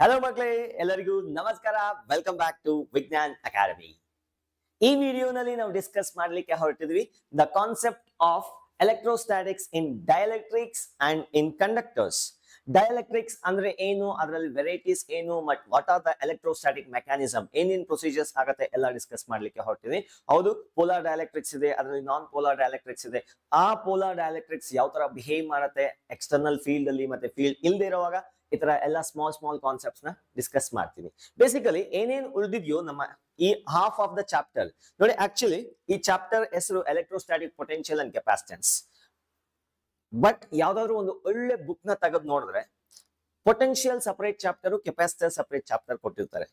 Hello ಮಕ್ಕಳೇ, ಎಲ್ಲರಿಗೂ ನಮಸ್ಕಾರ. Welcome back to Vignan academy. ಈ ವಿಡಿಯೋನಲ್ಲಿ ನಾವು ಡಿಸ್ಕಸ್ ಮಾಡಲಿಕ್ಕೆ ಹೊರಟಿದ್ವಿ the concept of electrostatics in dielectrics and in conductors. Dielectrics ಅಂದ್ರೆ ಏನು, ಅದರಲ್ಲಿ ವೆರೈಟೀಸ್ ಏನು, but what are the electrostatic mechanism, ಏನೇನು ಪ್ರೊಸೀಜರ್ಸ್ ಆಗುತ್ತೆ ಎಲ್ಲ ಡಿಸ್ಕಸ್ ಮಾಡ್ಲಿಕ್ಕೆ ಹೊರಟಿದ್ವಿ. ಹೌದು, ಪೋಲಾರ್ ಡೈಎಲೆಕ್ಟ್ರಿಕ್ಸ್ ಇದೆ, ಅದರಲ್ಲಿ ನಾನ್ ಪೋಲಾರ್ ಡೈಎಲೆಕ್ಟ್ರಿಕ್ಸ್ ಇದೆ. ಆ ಪೋಲಾರ್ ಡೈಎಲೆಕ್ಟ್ರಿಕ್ಸ್ ಯಾವ ತರ ಬಿಹೇವ್ ಮಾಡುತ್ತೆ ಎಕ್ಸ್ಟರ್ನಲ್ ಫೀಲ್ಡ್ ಅಲ್ಲಿ ಮತ್ತೆ ಫೀಲ್ಡ್ ಇಲ್ಲದೆ ಇರುವಾಗ, ಈ ತರ ಎಲ್ಲ ಸ್ಮಾಲ್ ಕಾನ್ಸೆಪ್ಟ್ಸ್ ನ ಡಿಸ್ಕಸ್ ಮಾಡ್ತೀನಿ. ಬೇಸಿಕಲಿ ಏನೇನು ಉಳಿದಿದೆಯೋ ನಮ್ಮ ಈ ಹಾಫ್ ಆಫ್ ದ ಚಾಪ್ಟರ್ ನೋಡಿ. ಆಕ್ಚುಲಿ ಈ ಚಾಪ್ಟರ್ ಹೆಸರು electrostatic potential and capacitance. But ಯಾವ್ದಾದ್ರು ಒಂದು ಒಳ್ಳೆ ಬುಕ್ ನ ತೆಗೆದು ನೋಡಿದ್ರೆ potential separate chapter, capacitor separate chapter ಕೊಟ್ಟಿರ್ತಾರೆ.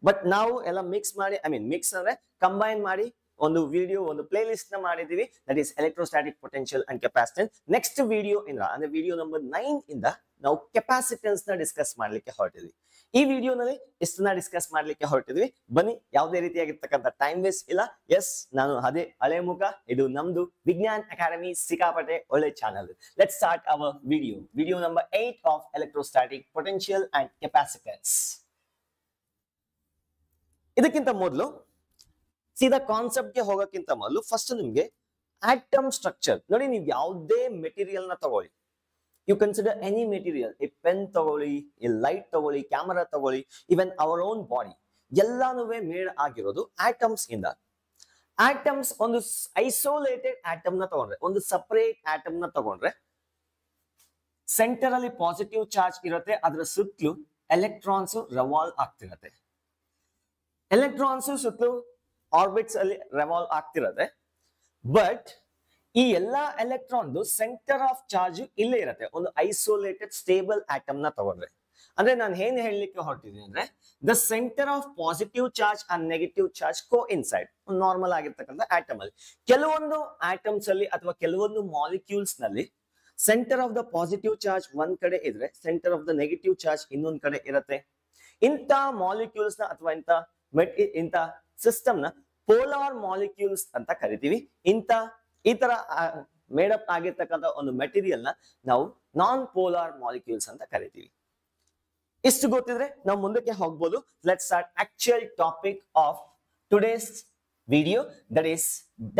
ಬಟ್ ನಾವು ಎಲ್ಲ ಮಿಕ್ಸ್ ಮಾಡಿ, ಮಿಕ್ಸ್ ಅಂದ್ರೆ ಕಂಬೈನ್ ಮಾಡಿ ಒಂದು ವಿಡಿಯೋ, ಒಂದು ಪ್ಲೇ ಲಿಸ್ಟ್ ನ ಮಾಡಿದೀವಿ. That is electrostatic potential and capacitance. Next video ಇಂದ ಅಂದ್ರೆ ವಿಡಿಯೋ ನಂಬರ್ 9 ಇಂದ ನಾವು ಕೆಪಾಸಿಟೆನ್ಸ್ ನ ಡಿಸ್ಕಸ್ ಮಾಡ್ಲಿಕ್ಕೆ ಹೊರಟಿದ್ವಿ. ಈ ವಿಡಿಯೋನಲ್ಲಿ ಇಷ್ಟನ್ನ ಡಿಸ್ಕಸ್ ಮಾಡ್ಲಿಕ್ಕೆ ಹೊರಟಿದ್ವಿ. ಬನ್ನಿ, ಯಾವುದೇ ರೀತಿಯಾಗಿರ್ತಕ್ಕಂಥ ಟೈಮ್ ವೇಸ್ಟ್ ಇಲ್ಲ. ಎಸ್, ನಾನು ಅದೇ ಹಳೆ ಮುಖ, ಇದು ನಮ್ದು ವಿಜ್ಞಾನ್ ಅಕಾಡೆಮಿ, ಸಿಕ್ಕಾಪಟ್ಟೆ ಒಳ್ಳೆ channel. Let's start hour video number 8 of electrostatic potential and capacitance. ಇದಕ್ಕಿಂತ ಮೊದಲು ಸೀದಾ ಕಾನ್ಸೆಪ್ಟ್ ಗೆ ಹೋಗೋಕ್ಕಿಂತ ಮೊದಲು ಫಸ್ಟ್ ನಿಮ್ಗೆ ಆಟಮ್ ಸ್ಟ್ರಕ್ಚರ್ ನೋಡಿ. ನೀವು ಯಾವುದೇ ಮೆಟೀರಿಯಲ್ ನ ತಗೊಳ್ಳಿ, ಯು ಕನ್ಸಿಡರ್ ಎನಿ ಮೆಟೀರಿಯಲ್, ಈ ಪೆನ್ ತಗೊಳ್ಳಿ, ಈ ಲೈಟ್ ತಗೊಳ್ಳಿ, ಕ್ಯಾಮರಾ ತಗೊಳ್ಳಿ, ಇವನ್ ಅವರ್ ಓನ್ ಬಾಡಿ, ಎಲ್ಲಾನು ಮೇಡ್ ಆಗಿರೋದು ಆಟಮ್ಸ್ ಇಂದ. ಆಟಮ್ಸ್ ಒಂದು ಐಸೋಲೇಟೆಡ್ ಆಟಮ್ ನ ತಗೊಂಡ್ರೆ, ಒಂದು ಸಪರೇಟ್ ಆಟಮ್ ನ ತಗೊಂಡ್ರೆ, ಸೆಂಟರ್ ಅಲ್ಲಿ ಪಾಸಿಟಿವ್ ಚಾರ್ಜ್ ಇರುತ್ತೆ, ಅದರ ಸುತ್ತಲೂ ಎಲೆಕ್ಟ್ರಾನ್ಸ್ ರೆವಾಲ್ವ್ ಆಗ್ತಿರತ್ತೆ. ಎಲೆಕ್ಟ್ರಾನ್ಸ್ ಸುತ್ತಲೂ ಆರ್ಬಿಟ್ಸ್ ಅಲ್ಲಿ ರೆವಾಲ್ವ್ ಆಗ್ತಿರತ್ತೆ. ಬಟ್ ಈ ಎಲ್ಲಾ ಎಲೆಕ್ಟ್ರಾನ್ ಸೆಂಟರ್ ಆಫ್ ಚಾರ್ಜ್ ಇಲ್ಲೇ ಇರುತ್ತೆ, ಒಂದು ಐಸೋಲೇಟೆಡ್ ಸ್ಟೇಬಲ್ ಆಟಮ್ ನ ತಗೊಂಡ್ರೆ. ಅಂದ್ರೆ ನಾನು ಏನ್ ಹೇಳಲಿಕ್ಕೆ ಹೊರಟಿದ್ದೀನಿ ಅಂದ್ರೆ, the centre of positive charge and negative charge ಕೋ ಇನ್ಸೈಡ್ ನಾರ್ಮಲ್ ಆಗಿರ್ತಕ್ಕಂಥ ಆಟಮ್ ಅಲ್ಲಿ. ಕೆಲವೊಂದು ಆಟಮ್ಸ್ ಅಲ್ಲಿ ಅಥವಾ ಕೆಲವೊಂದು ಮಾಲಿಕ್ಯೂಲ್ಸ್ ನಲ್ಲಿ centre of the positive charge ಒಂದ್ ಕಡೆ ಇದ್ರೆ, centre of the negative charge ಇನ್ನೊಂದ್ ಕಡೆ ಇರುತ್ತೆ. ಇಂಥ ಮಾಲಿಕ್ಯೂಲ್ಸ್ ನ ಅಥವಾ ಇಂಥ ಸಿಸ್ಟಮ್ ನ ಪೋಲಾರ್ ಮಾಲಿಕ್ಯೂಲ್ಸ್ ಅಂತ ಕರಿತೀವಿ. ಈ ತರ ಮೇಡಪ್ ಆಗಿರ್ತಕ್ಕಂಥ ಒಂದು ಮೆಟೀರಿಯಲ್ ನ ನಾವು ನಾನ್ ಪೋಲಾರ್ ಮಾಲಿಕ್ಯೂಲ್ಸ್ ಅಂತ ಕರಿತೀವಿ. ಇಷ್ಟು ಗೊತ್ತಿದ್ರೆ ನಾವು ಮುಂದಕ್ಕೆ ಹೋಗ್ಬೋದು. Let's start actual topic of today's video, that is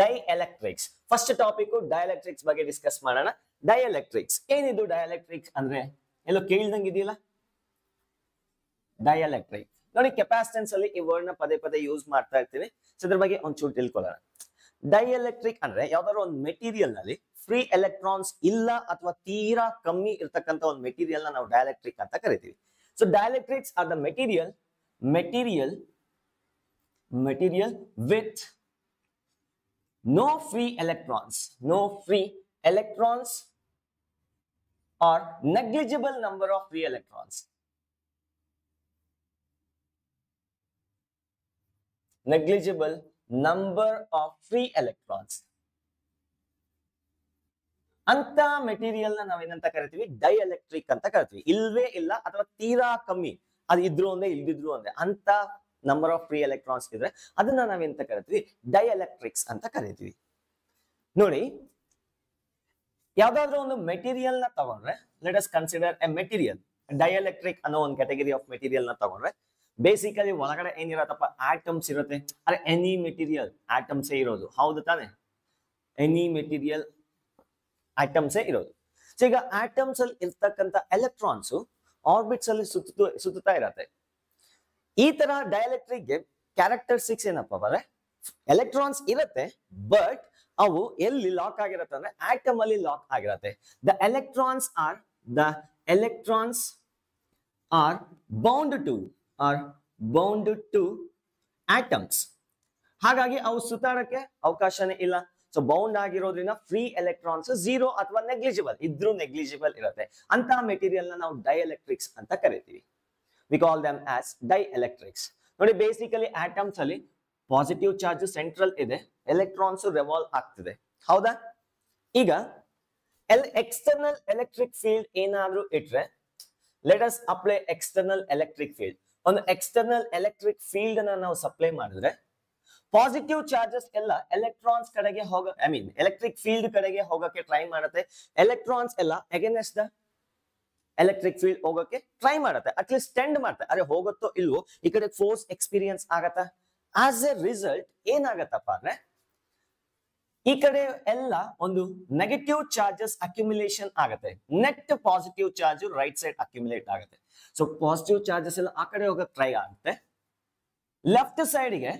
dielectrics. First topic dielectrics ಬಗ್ಗೆ ಡಿಸ್ಕಸ್ ಮಾಡೋಣ. ಡೈಎಲೆಕ್ಟ್ರಿಕ್ಸ್ ಏನಿದು? ಡೈಎಲೆಕ್ಟ್ರಿಕ್ಸ್ ಅಂದ್ರೆ ಎಲ್ಲೋ ಕೇಳ್ದಂಗಿದೆಯಲ್ಲ, ಡೈಎಲೆಕ್ಟ್ರಿಕ್ ನೋಡಿ. ಕೆಪಾಸಿಟೆನ್ಸ್ ಅಲ್ಲಿ ಈ ವರ್ಡ್ ನ ಪದೇ ಯೂಸ್ ಮಾಡ್ತಾ ಇರ್ತೀನಿ. ಸೊ ಇದ್ರ ಬಗ್ಗೆ ಒಂಚೂರು ತಿಳ್ಕೊಳ್ಳೋಣ. ಡೈಎಲೆಕ್ಟ್ರಿಕ್ ಅಂದ್ರೆ ಯಾವ್ದಾದ್ರು ಒಂದು ಮೆಟೀರಿಯಲ್ ನಲ್ಲಿ ಫ್ರೀ ಎಲೆಕ್ಟ್ರಾನ್ಸ್ ಇಲ್ಲ ಅಥವಾ ತೀರಾ ಕಮ್ಮಿ ಇರ್ತಕ್ಕಂಥ ಒಂದು ಮೆಟೀರಿಯಲ್ ನ ನಾವು ಡೈಎಲೆಕ್ಟ್ರಿಕ್ ಅಂತ ಕರಿತೀವಿ. So dielectrics are the material with no free electrons or negligible number of free electrons. Negligible number of free electrons ಅಂತ ಮೆಟೀರಿಯಲ್ ನ ನಾವೇನಂತ ಕರಿತೀವಿ? ಡೈಎಲೆಕ್ಟ್ರಿಕ್ ಅಂತ ಕರಿತೀವಿ. ಇಲ್ವೇ ಇಲ್ಲ ಅಥವಾ ತೀರಾ ಕಮ್ಮಿ, ಅದು ಇದ್ರು ಒಂದೇ ಇಲ್ದಿದ್ರು ಒಂದೇ ಅಂತ ನಂಬರ್ ಆಫ್ ಫ್ರೀ ಎಲೆಕ್ಟ್ರಾನ್ಸ್ ಇದ್ರೆ ಅದನ್ನ ನಾವೆಂತ ಕರಿತೀವಿ? ಡೈಎಲೆಕ್ಟ್ರಿಕ್ಸ್ ಅಂತ ಕರಿತೀವಿ. ನೋಡಿ, ಯಾವ್ದಾದ್ರು ಒಂದು ಮೆಟೀರಿಯಲ್ ನ ತಗೊಂಡ್ರೆ, let us consider A material. Dielectric ಅನ್ನೋ ಒಂದು ಕ್ಯಾಟಗರಿ ಆಫ್ ಮೆಟೀರಿಯಲ್ ನ ತಗೊಂಡ್ರೆ, ಬೇಸಿಕಲಿ ಒಳಗಡೆ ಏನಿರತ್ತಪ್ಪ? ಆಟಮ್ಸ್ ಇರುತ್ತೆ. ಅರೆ, ಎನಿ ಮೆಟೀರಿಯಲ್ ಆಟಮ್ಸೇ ಇರೋದು, ಹೌದು ತಾನೆ? ಎನಿ ಮೆಟೀರಿಯಲ್ ಆಟಮ್ಸೇ ಇರೋದು. ಸೊ ಈಗ ಆಟಮ್ಸ್ ಅಲ್ಲಿ ಇರ್ತಕ್ಕಂಥ ಎಲೆಕ್ಟ್ರಾನ್ಸ್ ಆರ್ಬಿಟ್ಸ್ ಅಲ್ಲಿ ಸುತ್ತುತ್ತಾ ಇರತ್ತೆ. ಈ ತರ ಡೈಎಲೆಕ್ಟ್ರಿಕ್ ಗೆ ಕ್ಯಾರೆಕ್ಟರಿಸ್ಟಿಕ್ಸ್ ಏನಪ್ಪಾ ಅಂದ್ರೆ, ಎಲೆಕ್ಟ್ರಾನ್ಸ್ ಇರುತ್ತೆ, ಬಟ್ ಅವು ಎಲ್ಲಿ ಲಾಕ್ ಆಗಿರತ್ತೆ ಅಂದ್ರೆ ಆಟಮ್ ಅಲ್ಲಿ ಲಾಕ್ ಆಗಿರತ್ತೆ. The electrons are bound to atoms. ಹಾಗಾಗಿ ಅವು ಸುತ್ತಾಡಕ್ಕೆ ಅವಕಾಶನೇ ಇಲ್ಲ. ಸೊ ಬೌಂಡ್ ಆಗಿರೋದ್ರಿಂದ ಫ್ರೀ ಎಲೆಕ್ಟ್ರಾನ್ಸ್ 0 ಅಥವಾ ನೆಗ್ಲಿಜಿಬಲ್ ಇದ್ರೂ ನೆಗ್ಲಿಜಿಬಲ್ ಇರುತ್ತೆ. ಅಂತ ಮೆಟೀರಿಯಲ್ ನ ನಾವು ಡೈಎಲೆಕ್ಟ್ರಿಕ್ಸ್ ಅಂತ ಕರಿತೀವಿ. We call them as dielectrics. ನೋಡಿ, ಬೇಸಿಕಲಿ ಆಟಮ್ಸ್ ಅಲ್ಲಿ ಪಾಸಿಟಿವ್ ಚಾರ್ಜ್ ಸೆಂಟ್ರಲ್ ಇದೆ, ಎಲೆಕ್ಟ್ರಾನ್ಸ್ ರೆವಾಲ್ವ್ ಆಗ್ತಿದೆ, ಹೌದಾ? ಈಗ ಎಕ್ಸ್ಟರ್ನಲ್ ಎಲೆಕ್ಟ್ರಿಕ್ ಫೀಲ್ಡ್ ಏನಾದ್ರೂ ಇಟ್ರೆ, let us apply external electric field. ಒಂದು ಎಕ್ಸ್ಟರ್ನಲ್ ಎಲೆಕ್ಟ್ರಿಕ್ ಫೀಲ್ಡ್ ಅನ್ನ ನಾವು ಸಪ್ಲೈ ಮಾಡಿದ್ರೆ, ಪಾಸಿಟಿವ್ ಚಾರ್ಜಸ್ ಎಲ್ಲ ಎಲೆಕ್ಟ್ರಾನ್ಸ್ ಕಡೆಗೆ ಎಲೆಕ್ಟ್ರಿಕ್ ಫೀಲ್ಡ್ ಕಡೆಗೆ ಹೋಗಕ್ಕೆ ಟ್ರೈ ಮಾಡುತ್ತೆ. ಎಲೆಕ್ಟ್ರಾನ್ಸ್ ಎಲ್ಲ ಅಗೇನ್ಸ್ಟ್ ದ ಎಲೆಕ್ಟ್ರಿಕ್ ಫೀಲ್ಡ್ ಹೋಗೋಕೆ ಟ್ರೈ ಮಾಡುತ್ತೆ, ಅಟ್ಲೀಸ್ಟ್ ಟೆಂಡ್ ಮಾಡುತ್ತೆ. ಅರೆ ಹೋಗುತ್ತೋ ಇಲ್ವೋ ಈ ಕಡೆ ಫೋರ್ಸ್ ಎಕ್ಸ್ಪೀರಿಯನ್ಸ್ ಆಗತ್ತ. ಆಸ್ ಎ ರಿಸಲ್ಟ್ ಏನಾಗತ್ತಪ್ಪ ಅಂದ್ರೆ ಈ ಕಡೆ ಎಲ್ಲ ಒಂದು ನೆಗೆಟಿವ್ ಚಾರ್ಜಸ್ ಅಕ್ಯುಮುಲೇಷನ್ ಆಗುತ್ತೆ, net positive charge right side accumulate ಆಗುತ್ತೆ. ಸೊ ಪಾಸಿಟಿವ್ ಚಾರ್ಜಸ್ ಎಲ್ಲ ಆ ಕಡೆ ಹೋಗಕ್ಕೆ ಟ್ರೈ ಆಗುತ್ತೆ, ಲೆಫ್ಟ್ ಸೈಡ್ಗೆ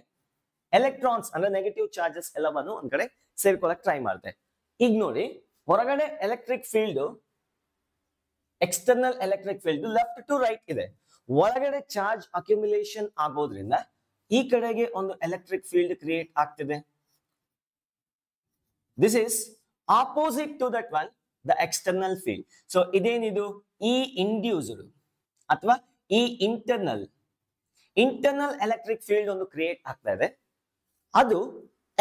ಎಲೆಕ್ಟ್ರಾನ್ಸ್ ಅಂದ್ರೆ ನೆಗೆಟಿವ್ ಚಾರ್ಜಸ್ ಎಲ್ಲವನ್ನು ಒಂದ್ ಕಡೆ ಸೇರ್ಕೊಳಕ್ ಟ್ರೈ ಮಾಡುತ್ತೆ. ಈಗ ನೋಡಿ ಹೊರಗಡೆ electric field, external electric field left to right ಇದೆ, ಒಳಗಡೆ ಚಾರ್ಜ್ ಅಕ್ಯುಮುಲೇಷನ್ ಆಗೋದ್ರಿಂದ ಈ ಕಡೆಗೆ ಒಂದು ಎಲೆಕ್ಟ್ರಿಕ್ ಫೀಲ್ಡ್ ಕ್ರಿಯೇಟ್ ಆಗ್ತಿದೆ. This is opposite to that one the external field. So ಇದೇನಿದು ಈ ಇಂಡ್ಯೂಸ್ಡ್ ಅಥವಾ ಈ ಇಂಟರ್ನಲ್ ಎಲೆಕ್ಟ್ರಿಕ್ ಫೀಲ್ಡ್ ಒಂದು ಕ್ರಿಯೇಟ್ ಆಗ್ತಾ ಇದೆ, ಅದು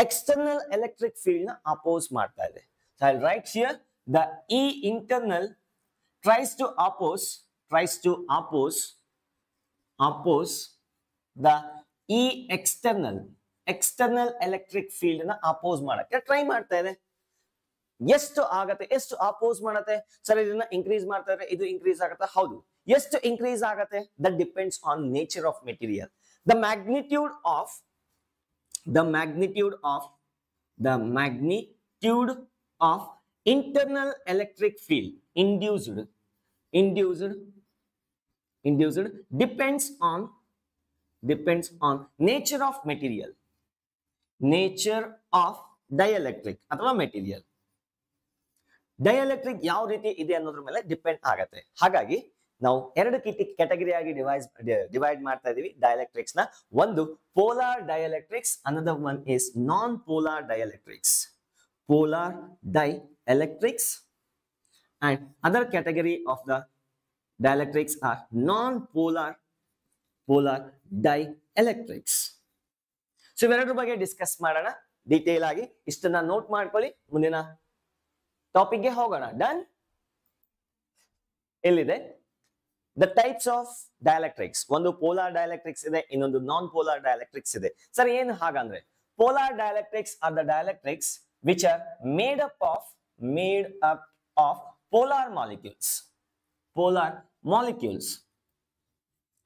ಎಕ್ಸ್ಟರ್ನಲ್ ಎಲೆಕ್ಟ್ರಿಕ್ ಫೀಲ್ಡ್ ನ ಅಪೋಸ್ ಮಾಡ್ತಾ ಇದೆ. So I'll write here the E internal tries to oppose the E external electric field ನ ಅಪೋಸ್ ಮಾಡಕ್ಕೆ ಟ್ರೈ ಮಾಡ್ತಾ ಇದೆ. ಎಷ್ಟು ಆಗತ್ತೆ, ಎಷ್ಟು ಅಪೋಸ್ ಮಾಡತ್ತೆ? ಸರ್ ಇದನ್ನ ಇನ್ಕ್ರೀಸ್ ಮಾಡ್ತಾ ಇದ್ರೆ ಇದು ಇನ್ಕ್ರೀಸ್ ಆಗತ್ತಾ? ಹೌದು. ಎಷ್ಟು ಇನ್ಕ್ರೀಸ್ ಆಗತ್ತೆ? That depends on nature of material. The magnitude of internal electric field induced depends on nature of material, nature of dielectric ಅಥವಾ ಮೆಟೀರಿಯಲ್. ಡೈಎಲೆಕ್ಟ್ರಿಕ್ ಯಾವ ರೀತಿ ಇದೆ ಅನ್ನೋದ್ರ ಮೇಲೆ ಡಿಪೆಂಡ್ ಆಗತ್ತೆ. ಹಾಗಾಗಿ ನಾವು ಎರಡು ಕ್ಯಾಟಗರಿ ಆಗಿ ಡಿವೈಡ್ ಮಾಡ್ತಾ ಇದೀವಿ ಡೈಎಲೆಕ್ಟ್ರಿಕ್ಸ್ ನ. ಒಂದು polar dielectrics, another one is non polar dielectrics. Polar dielectrics and other category of the dielectrics are non-polar dielectrics. So ಇವೆರಡರ ಬಗ್ಗೆ ಡಿಸ್ಕಸ್ ಮಾಡೋಣ ಡೀಟೇಲ್ ಆಗಿ. ಇಷ್ಟನ್ನ ನೋಟ್ ಮಾಡ್ಕೊಳ್ಳಿ, ಮುಂದಿನ ಟಾಪಿಕ್ ಗೆ ಹೋಗೋಣ. ಡನ್. ಎಲ್ಲಿದೆ ದ ಟೈಪ್ಸ್ ಆಫ್ ಡೈಎಲೆಕ್ಟ್ರಿಕ್ಸ್? ಒಂದು ಪೋಲಾರ್ ಡೈಎಲೆಕ್ಟ್ರಿಕ್ಸ್ ಇದೆ, ಇನ್ನೊಂದು ನಾನ್ ಪೋಲಾರ್ ಡೈಎಲೆಕ್ಟ್ರಿಕ್ಸ್ ಇದೆ. ಸರ್ ಏನು ಹಾಗಂದ್ರೆ polar dielectrics are the dielectrics which are made up of polar molecules.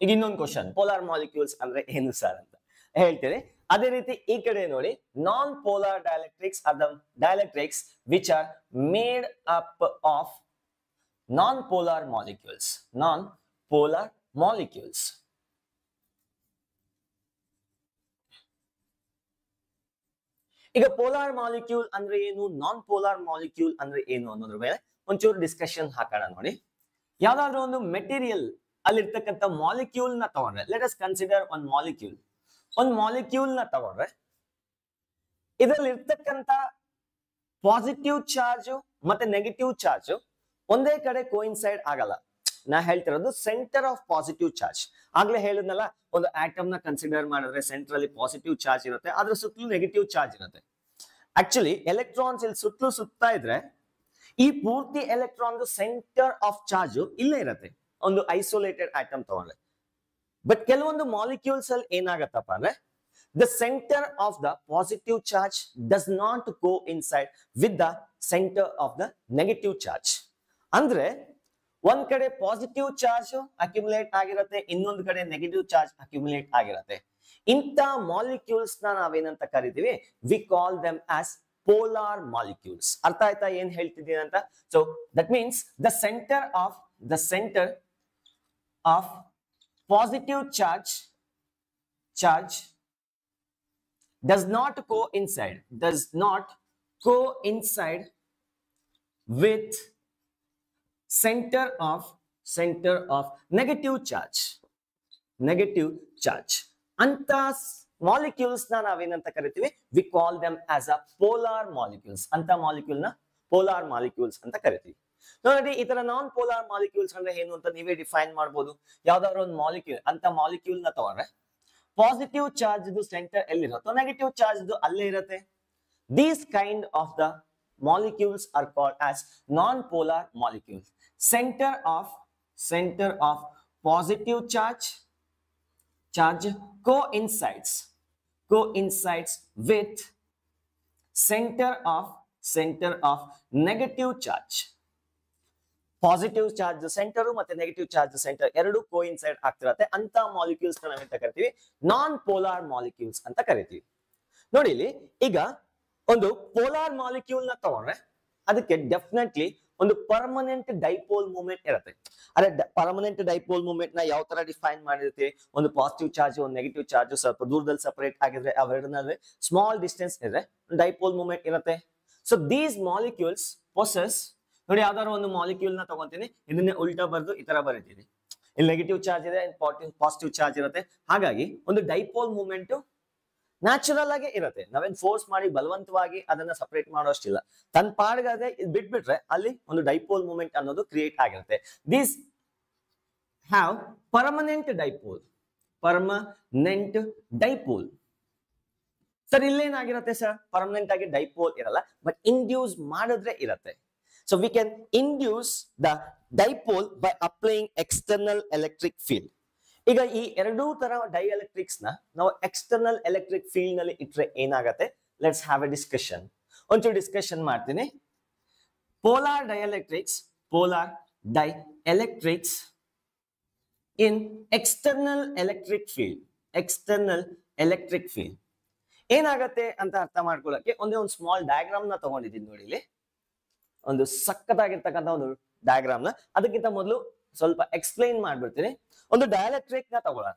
ಈಗ ಇನ್ನೊಂದು ಕ್ವಶನ್, ಪೋಲಾರ್ ಮಾಲಿಕ್ಯೂಲ್ಸ್ ಅಂದ್ರೆ ಏನು ಸರ್ ಅಂತ ಹೇಳ್ತೀರಿ. ಅದೇ ರೀತಿ ಈ ಕಡೆ ನೋಡಿ, ನಾನ್ polar dielectrics are the dielectrics which are made up of non-polar molecules. ಈಗ ಪೋಲಾರ್ ಮಾಲಿಕ್ಯೂಲ್ ಅಂದ್ರೆ ಏನು, ನಾನ್ ಪೋಲಾರ್ ಮಾಲಿಕ್ಯೂಲ್ ಅಂದ್ರೆ ಏನು ಅನ್ನೋದ್ರ ಮೇಲೆ ಒಂಚೂರು ಡಿಸ್ಕಷನ್ ಹಾಕೋಣ. ನೋಡಿ, ಯಾವ್ದಾದ್ರು ಒಂದು ಮೆಟೀರಿಯಲ್ ಅಲ್ಲಿರ್ತಕ್ಕಂಥ ಮಾಲಿಕ್ಯೂಲ್ ನ ತಗೊಂಡ್ರೆ, ಲೆಟ್ ಅಸ್ ಕನ್ಸಿಡರ್ ಒಂದು ಮಾಲಿಕ್ಯೂಲ್ ನ ತಗೊಂಡ್ರೆ ಇದರಲ್ಲಿ ಇರ್ತಕ್ಕಂಥ ಪಾಸಿಟಿವ್ ಚಾರ್ಜ್ ಮತ್ತೆ ನೆಗೆಟಿವ್ ಚಾರ್ಜ್ ಒಂದೇ ಕಡೆ ಕೋಇನ್ಸೈಡ್ ಆಗಲ್ಲ. ನಾ ಹೇಳ್ತಿರೋದು ಸೆಂಟರ್ ಆಫ್ ಪಾಸಿಟಿವ್ ಚಾರ್ಜ್. ಆಗ್ಲೇ ಹೇಳಿದ್ನಲ್ಲ, ಒಂದು ಆಟಮ್ ನ ಕನ್ಸಿಡರ್ ಮಾಡಿದ್ರೆ ಸೆಂಟರ್ ಅಲ್ಲಿ ಪಾಸಿಟಿವ್ ಚಾರ್ಜ್ ಇರುತ್ತೆ, ಅದ್ರ ಸುತ್ತಲೂ ನೆಗೆಟಿವ್ ಚಾರ್ಜ್ ಇರುತ್ತೆ. ಆಕ್ಚುಲಿ ಎಲೆಕ್ಟ್ರಾನ್ಸ್ ಇಲ್ಲಿ ಸುತ್ತಲೂ ಸುತ್ತಾ ಇದ್ರೆ ಈ ಪೂರ್ತಿ ಎಲೆಕ್ಟ್ರಾನ್ ಸೆಂಟರ್ ಆಫ್ ಚಾರ್ಜ್ ಇಲ್ಲೇ ಇರುತ್ತೆ ಒಂದು ಐಸೋಲೇಟೆಡ್ ಆಟಮ್ ತಗೊಂಡ್ರೆ. ಬಟ್ ಕೆಲವೊಂದು ಮಾಲಿಕ್ಯೂಲ್ಸ್ ಅಲ್ಲಿ ಏನಾಗತ್ತಪ್ಪ ಅಂದ್ರೆ the center of the positive charge does not coincide with the center of the negative charge. ಅಂದ್ರೆ ಒಂದ್ ಕಡೆ ಪಾಸಿಟಿವ್ ಚಾರ್ಜ್ ಅಕ್ಯುಮುಲೇಟ್ ಆಗಿರುತ್ತೆ, ಇನ್ನೊಂದು ಕಡೆ ನೆಗೆಟಿವ್ ಚಾರ್ಜ್ ಅಕ್ಯುಮುಲೇಟ್ ಆಗಿರುತ್ತೆ. ಇಂಥ ಮಾಲಿಕ್ಯೂಲ್ಸ್ ನ ನಾವೇನಂತ ಕರಿತೀವಿ? We call them as polar molecules. ಅರ್ಥ ಆಯ್ತಾ ಏನ್ ಹೇಳ್ತಿದ್ದೀನಿ ಅಂತ? So that means the centre of positive charge does not coincide with center of negative charge. anta molecules na navenanta karitive, we call them as a polar molecules. anta molecule na polar molecules anta karitive. ನೋಡಿ, ಈ ತರ ನಾನ್ polar molecules ಅಂದ್ರೆ ಏನು ಅಂತ ನೀವೇ define ಮಾಡಬಹುದು. ಯಾವ್ದಾದ್ರು ಒಂದು ಮಾಲಿಕ್ಯೂಲ್ ಅಂತ ಮಾಲಿಕ್ಯೂಲ್ ನ ತಗೊಂಡ್ರೆ ಪಾಸಿಟಿವ್ ಚಾರ್ಜ್ ಸೆಂಟರ್ ಎಲ್ಲಿರುತ್ತೋ ನೆಗೆಟಿವ್ ಚಾರ್ಜ್ ಅಲ್ಲೇ ಇರುತ್ತೆ. These kind of the molecules are called as non polar molecules. Center of positive charge coincides with center of negative charge. Positive charge centre ಮತ್ತೆ negative charge centre ಎರಡು coincide ಆಗ್ತಿರತ್ತೆ ಅಂತ molecules ನಾವೆಂತ ಕರಿತೀವಿ ನಾನ್ polar molecules ಅಂತ ಕರಿತೀವಿ. ನೋಡಿ ಇಲ್ಲಿ ಈಗ ಒಂದು ಪೋಲಾರ್ ಮಾಲಿಕ್ಯೂಲ್ ನ ತಗೊಂಡ್ರೆ ಅದಕ್ಕೆ ಡೆಫಿನೆಟ್ಲಿ ಒಂದು ಪರ್ಮನೆಂಟ್ ಡೈಪೋಲ್ ಮೂವ್ಮೆಂಟ್ ಇರುತ್ತೆ. ಅದೇ ಪರ್ಮನೆಂಟ್ ಡೈಪೋಲ್ ಮೂವ್ಮೆಂಟ್ ನ ಯಾವ ತರ ಡಿಫೈನ್ ಮಾಡಿರ್ತೀವಿ, ಒಂದು ಪಾಸಿಟಿವ್ ಚಾರ್ಜ್ ಒಂದು ನೆಗೆಟಿವ್ ಚಾರ್ಜ್ ಸ್ವಲ್ಪ ದೂರದಲ್ಲಿ ಸಪರೇಟ್ ಆಗಿದ್ರೆ ಅವೆರಡು ನಡುವೆ ಸ್ಮಾಲ್ ಡಿಸ್ಟೆನ್ಸ್ ಇದ್ರೆ ಡೈಪೋಲ್ ಮೂವ್ಮೆಂಟ್ ಇರುತ್ತೆ. ಸೊ ದೀಸ್ ಮಾಲಿಕ್ಯೂಲ್ಸ್ ಪೊಸೆಸ್, ನೋಡಿ ಯಾವ್ದಾದ್ರು ಒಂದು ಮಾಲಿಕ್ಯೂಲ್ ನ ತಗೊಂತೀನಿ, ಇದನ್ನೇ ಉಲ್ಟಾ ಬರ್ದು ಈ ತರ ಬರೀತೀನಿ, ಇಲ್ಲಿ ನೆಗೆಟಿವ್ ಚಾರ್ಜ್ ಇದೆ, ಪಾಸಿಟಿವ್ ಚಾರ್ಜ್ ಇರುತ್ತೆ. ಹಾಗಾಗಿ ಒಂದು ಡೈಪೋಲ್ ಮೂವ್ಮೆಂಟ್ ನ್ಯಾಚುರಲ್ ಆಗಿ ಇರುತ್ತೆ. ನಾವೇನ್ ಫೋರ್ಸ್ ಮಾಡಿ ಬಲವಂತವಾಗಿ ಅದನ್ನ ಸಪರೇಟ್ ಮಾಡೋಷ್ಟಿಲ್ಲ, ತನ್ನ ಪಾಡ್ಗಾದ್ರೆ ಬಿಟ್ಬಿಟ್ರೆ ಅಲ್ಲಿ ಒಂದು ಡೈಪೋಲ್ ಮೂವ್ಮೆಂಟ್ ಅನ್ನೋದು ಕ್ರಿಯೇಟ್ ಆಗಿರುತ್ತೆ. These have permanent dipole, permanent dipole. Sir ಇಲ್ಲೇನಾಗಿರುತ್ತೆ ಸರ್, ಪರ್ಮನೆಂಟ್ ಆಗಿ ಡೈಪೋಲ್ ಇರಲ್ಲ, ಬಟ್ ಇಂಡ್ಯೂಸ್ ಮಾಡಿದ್ರೆ ಇರುತ್ತೆ. So we can induce the dipole by applying external electric field. ಈಗ ಈ ಎರಡೂ ತರ ಡೈಎಲೆಕ್ಟ್ರಿಕ್ಸ್ ನ ನಾವು ಎಕ್ಸ್ಟರ್ನಲ್ ಎಲೆಕ್ಟ್ರಿಕ್ ಫೀಲ್ಡ್ ನಲ್ಲಿ ಇಟ್ರೆ ಏನಾಗತ್ತೆ, ಲೆಟ್ಸ್ ಹ್ಯಾವ್ ಎ ಡಿಸ್ಕಷನ್. ಒಂಚೂರು ಡಿಸ್ಕಷನ್ ಮಾಡ್ತೀನಿ. ಪೋಲಾರ್ ಡೈಎಲೆಕ್ಟ್ರಿಕ್ಸ್ ಇನ್ ಎಕ್ಸ್ಟರ್ನಲ್ ಎಲೆಕ್ಟ್ರಿಕ್ ಫೀಲ್ಡ್ ಏನಾಗತ್ತೆ ಅಂತ ಅರ್ಥ ಮಾಡ್ಕೊಳ್ಳಕ್ಕೆ ಒಂದೇ ಒಂದು ಸ್ಮಾಲ್ ಡಯಾಗ್ರಾಮ್ ನ ತಗೊಂಡಿದ್ದೀನಿ. ನೋಡಿ ಇಲ್ಲಿ ಒಂದು ಸಕ್ಕತ್ತಾಗಿರ್ತಕ್ಕಂಥ ಒಂದು ಡಯಾಗ್ರಾಮ್ ನ, ಅದಕ್ಕಿಂತ ಮೊದಲು ಸ್ವಲ್ಪ ಎಕ್ಸ್ಪ್ಲೈನ್ ಮಾಡ್ಬಿಡ್ತೀನಿ. ಒಂದು ಡೈಎಲೆಕ್ಟ್ರಿಕ್ ನ ತಗೊಳ್ಳೋಣ.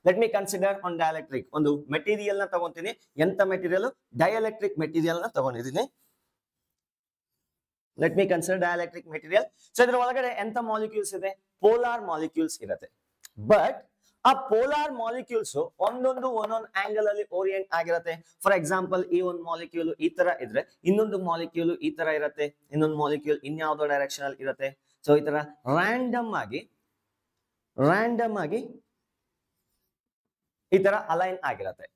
ಲೆಟ್ ಮಿ ಕನ್ಸಿಡರ್ ಒಂದು ಡೈಎಲೆಕ್ಟ್ರಿಕ್, ಒಂದು ಮೆಟೀರಿಯಲ್ ನ ತಗೊಂತೀನಿ. ಎಂತ ಮೆಟೀರಿಯಲ್? ಡೈಎಲೆಕ್ಟ್ರಿಕ್ ಮೆಟೀರಿಯಲ್ ನ ತಗೊಂಡಿದ್ದೀನಿ. Let me consider dielectric material. So ಇದ್ರ ಒಳಗಡೆ ಎಂತ ಮಾಲಿಕ್ಯೂಲ್ಸ್ ಇದೆ? ಪೋಲಾರ್ ಮಾಲಿಕ್ಯೂಲ್ಸ್ ಇರುತ್ತೆ. ಬಟ್ ಆ ಪೋಲಾರ್ ಮಾಲಿಕ್ಯೂಲ್ಸ್ ಒಂದೊಂದು ಆಂಗಲ್ ಅಲ್ಲಿ ಓರಿಯೆಂಟ್ ಆಗಿರುತ್ತೆ. ಫಾರ್ ಎಕ್ಸಾಂಪಲ್ ಈ ಒಂದು ಮಾಲಿಕ್ಯೂಲ್ ಈ ತರ ಇದ್ರೆ ಇನ್ನೊಂದು ಮಾಲಿಕ್ಯೂಲ್ ಈ ತರ ಇರುತ್ತೆ, ಇನ್ನೊಂದು ಮಾಲಿಕ್ಯೂಲ್ ಇನ್ಯಾವುದೋ ಡೈರೆಕ್ಷನ್ ಅಲ್ಲಿ ಇರುತ್ತೆ. ಸೊ ಈ ತರ ರ್ಯಾಂಡಮ್ ಆಗಿ ಈ ತರ ಅಲೈನ್ ಆಗಿರುತ್ತೆ.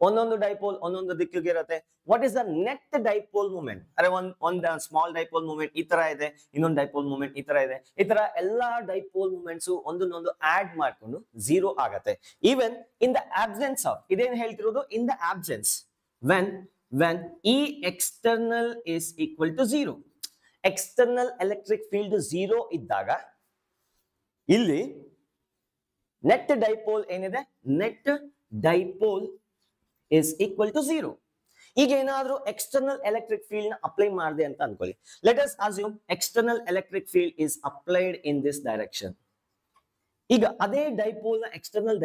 ಒಂದೊಂದು ಡೈಪೋಲ್ ಒಂದೊಂದು ದಿಕ್ಕಿಗೆ ಇರುತ್ತೆ. What is the net dipole movement? ಅರೆ ಒಂದ್ ಸ್ಮಾಲ್ ಡೈಪೋಲ್ ಮೂವ್ಮೆಂಟ್ ಈ ತರ ಇದೆ, ಇನ್ನೊಂದು ಡೈಪೋಲ್ ಮೂವ್ಮೆಂಟ್ ಈ ತರ ಇದೆ. ಈ ತರ ಎಲ್ಲಾ ಡೈಪೋಲ್ ಮೂವ್ಮೆಂಟ್ಸ್ ಒಂದೊಂದೊಂದು ಆಡ್ ಮಾಡ್ಕೊಂಡು 0 ಆಗತ್ತೆ. Even in the absence of, ಇದೇನ್ ಹೇಳ್ತಿರೋದು, ಇನ್ the absence when E external is equal to 0, external electric field 0 ಇದ್ದಾಗ ಇಲ್ಲಿ ನೆಟ್ ಡೈಪೋಲ್ ಏನಿದೆ, net dipole is equal to 0. ಈಗ ಏನಾದ್ರೂ ಎಕ್ಸ್ಟರ್ನಲ್ ಎಲೆಕ್ಟ್ರಿಕ್ ಫೀಲ್ಡ್ ನ ಅಪ್ಲೈ ಮಾಡಿದೆ ಅಂತ ಅನ್ಕೊಳ್ಳಿ. Let us assume external electric field is applied in this direction. ಈಗ ಅದೇ ಡೈಪೋಲ್ ನ ಎಕ್ಸ್ಟರ್ನಲ್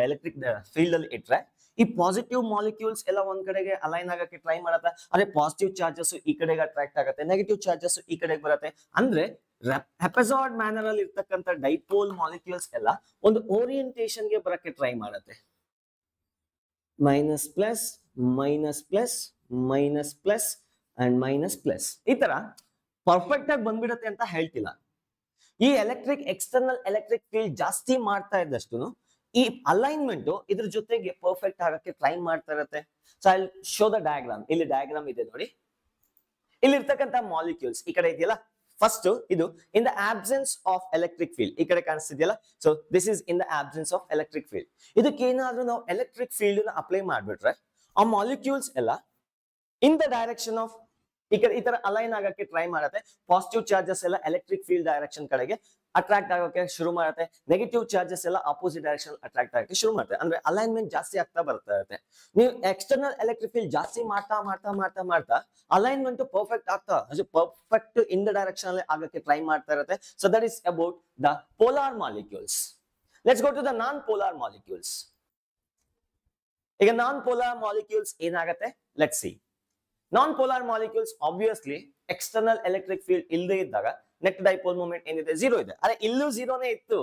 ಎಲೆಕ್ಟ್ರಿಕ್ ಫೀಲ್ಡ್ ಅಲ್ಲಿ ಇಟ್ರೆ ಈ ಪಾಸಿಟಿವ್ ಮಾಲಿಕ್ಯೂಲ್ಸ್ ಎಲ್ಲ ಒಂದ್ ಕಡೆಗೆ ಅಲೈನ್ ಆಗಕ್ಕೆ ಟ್ರೈ ಮಾಡತ್ತೆ. ಅದೇ ಪಾಸಿಟಿವ್ ಚಾರ್ಜಸ್ ಈ ಕಡೆಗೆ ಅಟ್ರಾಕ್ಟ್ ಆಗುತ್ತೆ, ನೆಗೆಟಿವ್ ಚಾರ್ಜಸ್ ಈ ಕಡೆಗೆ ಬರುತ್ತೆ. ಅಂದ್ರೆ ಹೆಪಸಾಯ್ಡ್ ಮ್ಯಾನರ್ ಅಲ್ಲಿ ಇರ್ತಕ್ಕಂಥ ಡೈಪೋಲ್ ಮಾಲಿಕ್ಯೂಲ್ಸ್ ಎಲ್ಲ ಒಂದು ಓರಿಯಂಟೇಷನ್ ಗೆ ಬರಕ್ಕೆ ಟ್ರೈ ಮಾಡುತ್ತೆ. Minus plus minus plus minus plus and minus plus ಈ ತರ ಪರ್ಫೆಕ್ಟ್ ಆಗಿ ಬಂದ್ಬಿಡತ್ತೆ ಅಂತ ಹೇಳ್ತಿಲ್ಲ. ಈ ಎಕ್ಸ್ಟರ್ನಲ್ ಎಲೆಕ್ಟ್ರಿಕ್ ಫೀಲ್ಡ್ ಜಾಸ್ತಿ ಮಾಡ್ತಾ ಇದ್ದಷ್ಟು ಈ ಅಲೈನ್ಮೆಂಟ್ ಇದ್ರ ಜೊತೆಗೆ ಪರ್ಫೆಕ್ಟ್ ಆಗಕ್ಕೆ ಟ್ರೈ ಮಾಡ್ತಾ ಇರುತ್ತೆ. So I show the diagram. ಇಲ್ಲಿ ಡಯಾಗ್ರಾಮ್ ಇದೆ ನೋಡಿ, ಇಲ್ಲಿ ಇರ್ತಕ್ಕಂಥ ಮಾಲಿಕ್ಯೂಲ್ಸ್ ಈ ಕಡೆ ಇದೆಯಲ್ಲ, ಫಸ್ಟ್ ಇದು in the absence of electric field ಈ ಕಡೆ ಕಾಣಿಸ್ತಿದೆಯಲ್ಲ. So this is in the absence of electric field. ಇದಕ್ಕೆ ಏನಾದ್ರೂ ನಾವು ಎಲೆಕ್ಟ್ರಿಕ್ ಫೀಲ್ಡ್ ನ ಅಪ್ಲೈ ಮಾಡ್ಬಿಟ್ರೆ ಆ ಮಾಲಿಕ್ಯೂಲ್ಸ್ ಎಲ್ಲ ಇನ್ ದ ಡೈರೆಕ್ಷನ್ ಆಫ್ ಈ ತರ ಅಲೈನ್ ಆಗಕ್ಕೆ ಟ್ರೈ ಮಾಡುತ್ತೆ. ಪಾಸಿಟಿವ್ ಚಾರ್ಜಸ್ ಎಲ್ಲ ಎಲೆಕ್ಟ್ರಿಕ್ ಫೀಲ್ಡ್ ಡೈರೆಕ್ಷನ್ ಕಡೆಗೆ ಅಟ್ರಾಕ್ಟ್ ಆಗೋಕೆ ಶುರು ಮಾಡುತ್ತೆ, ನೆಗೆಟಿವ್ ಚಾರ್ಜಸ್ ಎಲ್ಲ ಆಪೋಸಿಟ್ ಡೈರೆಕ್ಷನ್ ಅಟ್ರಾಕ್ಟ್ ಆಗಕ್ಕೆ ಶುರು ಮಾಡುತ್ತೆ. ಅಂದ್ರೆ ಅಲೈನ್ಮೆಂಟ್ ಜಾಸ್ತಿ ಆಗ್ತಾ ಬರ್ತಾ ಇರುತ್ತೆ. ನೀವು ಎಕ್ಸ್ಟರ್ನಲ್ ಎಲೆಕ್ಟ್ರಿಕ್ ಫೀಲ್ಡ್ ಜಾಸ್ತಿ ಮಾಡ್ತಾ ಅಲೈನ್ಮೆಂಟ್ ಪರ್ಫೆಕ್ಟ್ ಆಗ್ತಾ ಪರ್ಫೆಕ್ಟ್ ಇನ್ ದ ಡೈರೆಕ್ಷನ್ ಅಲ್ಲಿ ಆಗಕ್ಕೆ ಟ್ರೈ ಮಾಡ್ತಾ ಇರುತ್ತೆ. So that is about the polar molecules. Let's go to the non polar molecules. ಈಗ ನಾನ್ ಪೋಲಾರ್ ಮಾಲಿಕ್ಯೂಲ್ಸ್ ಏನಾಗತ್ತೆ, let's see. Non polar molecules obviously external electric field ಇಲ್ಲದೆ ಇದ್ದಾಗ net dipole movement ಏನಿದೆ 0 ಇದೆ. ಅದೇ ಇಲ್ಲೂ 0ನೇ ಇತ್ತು.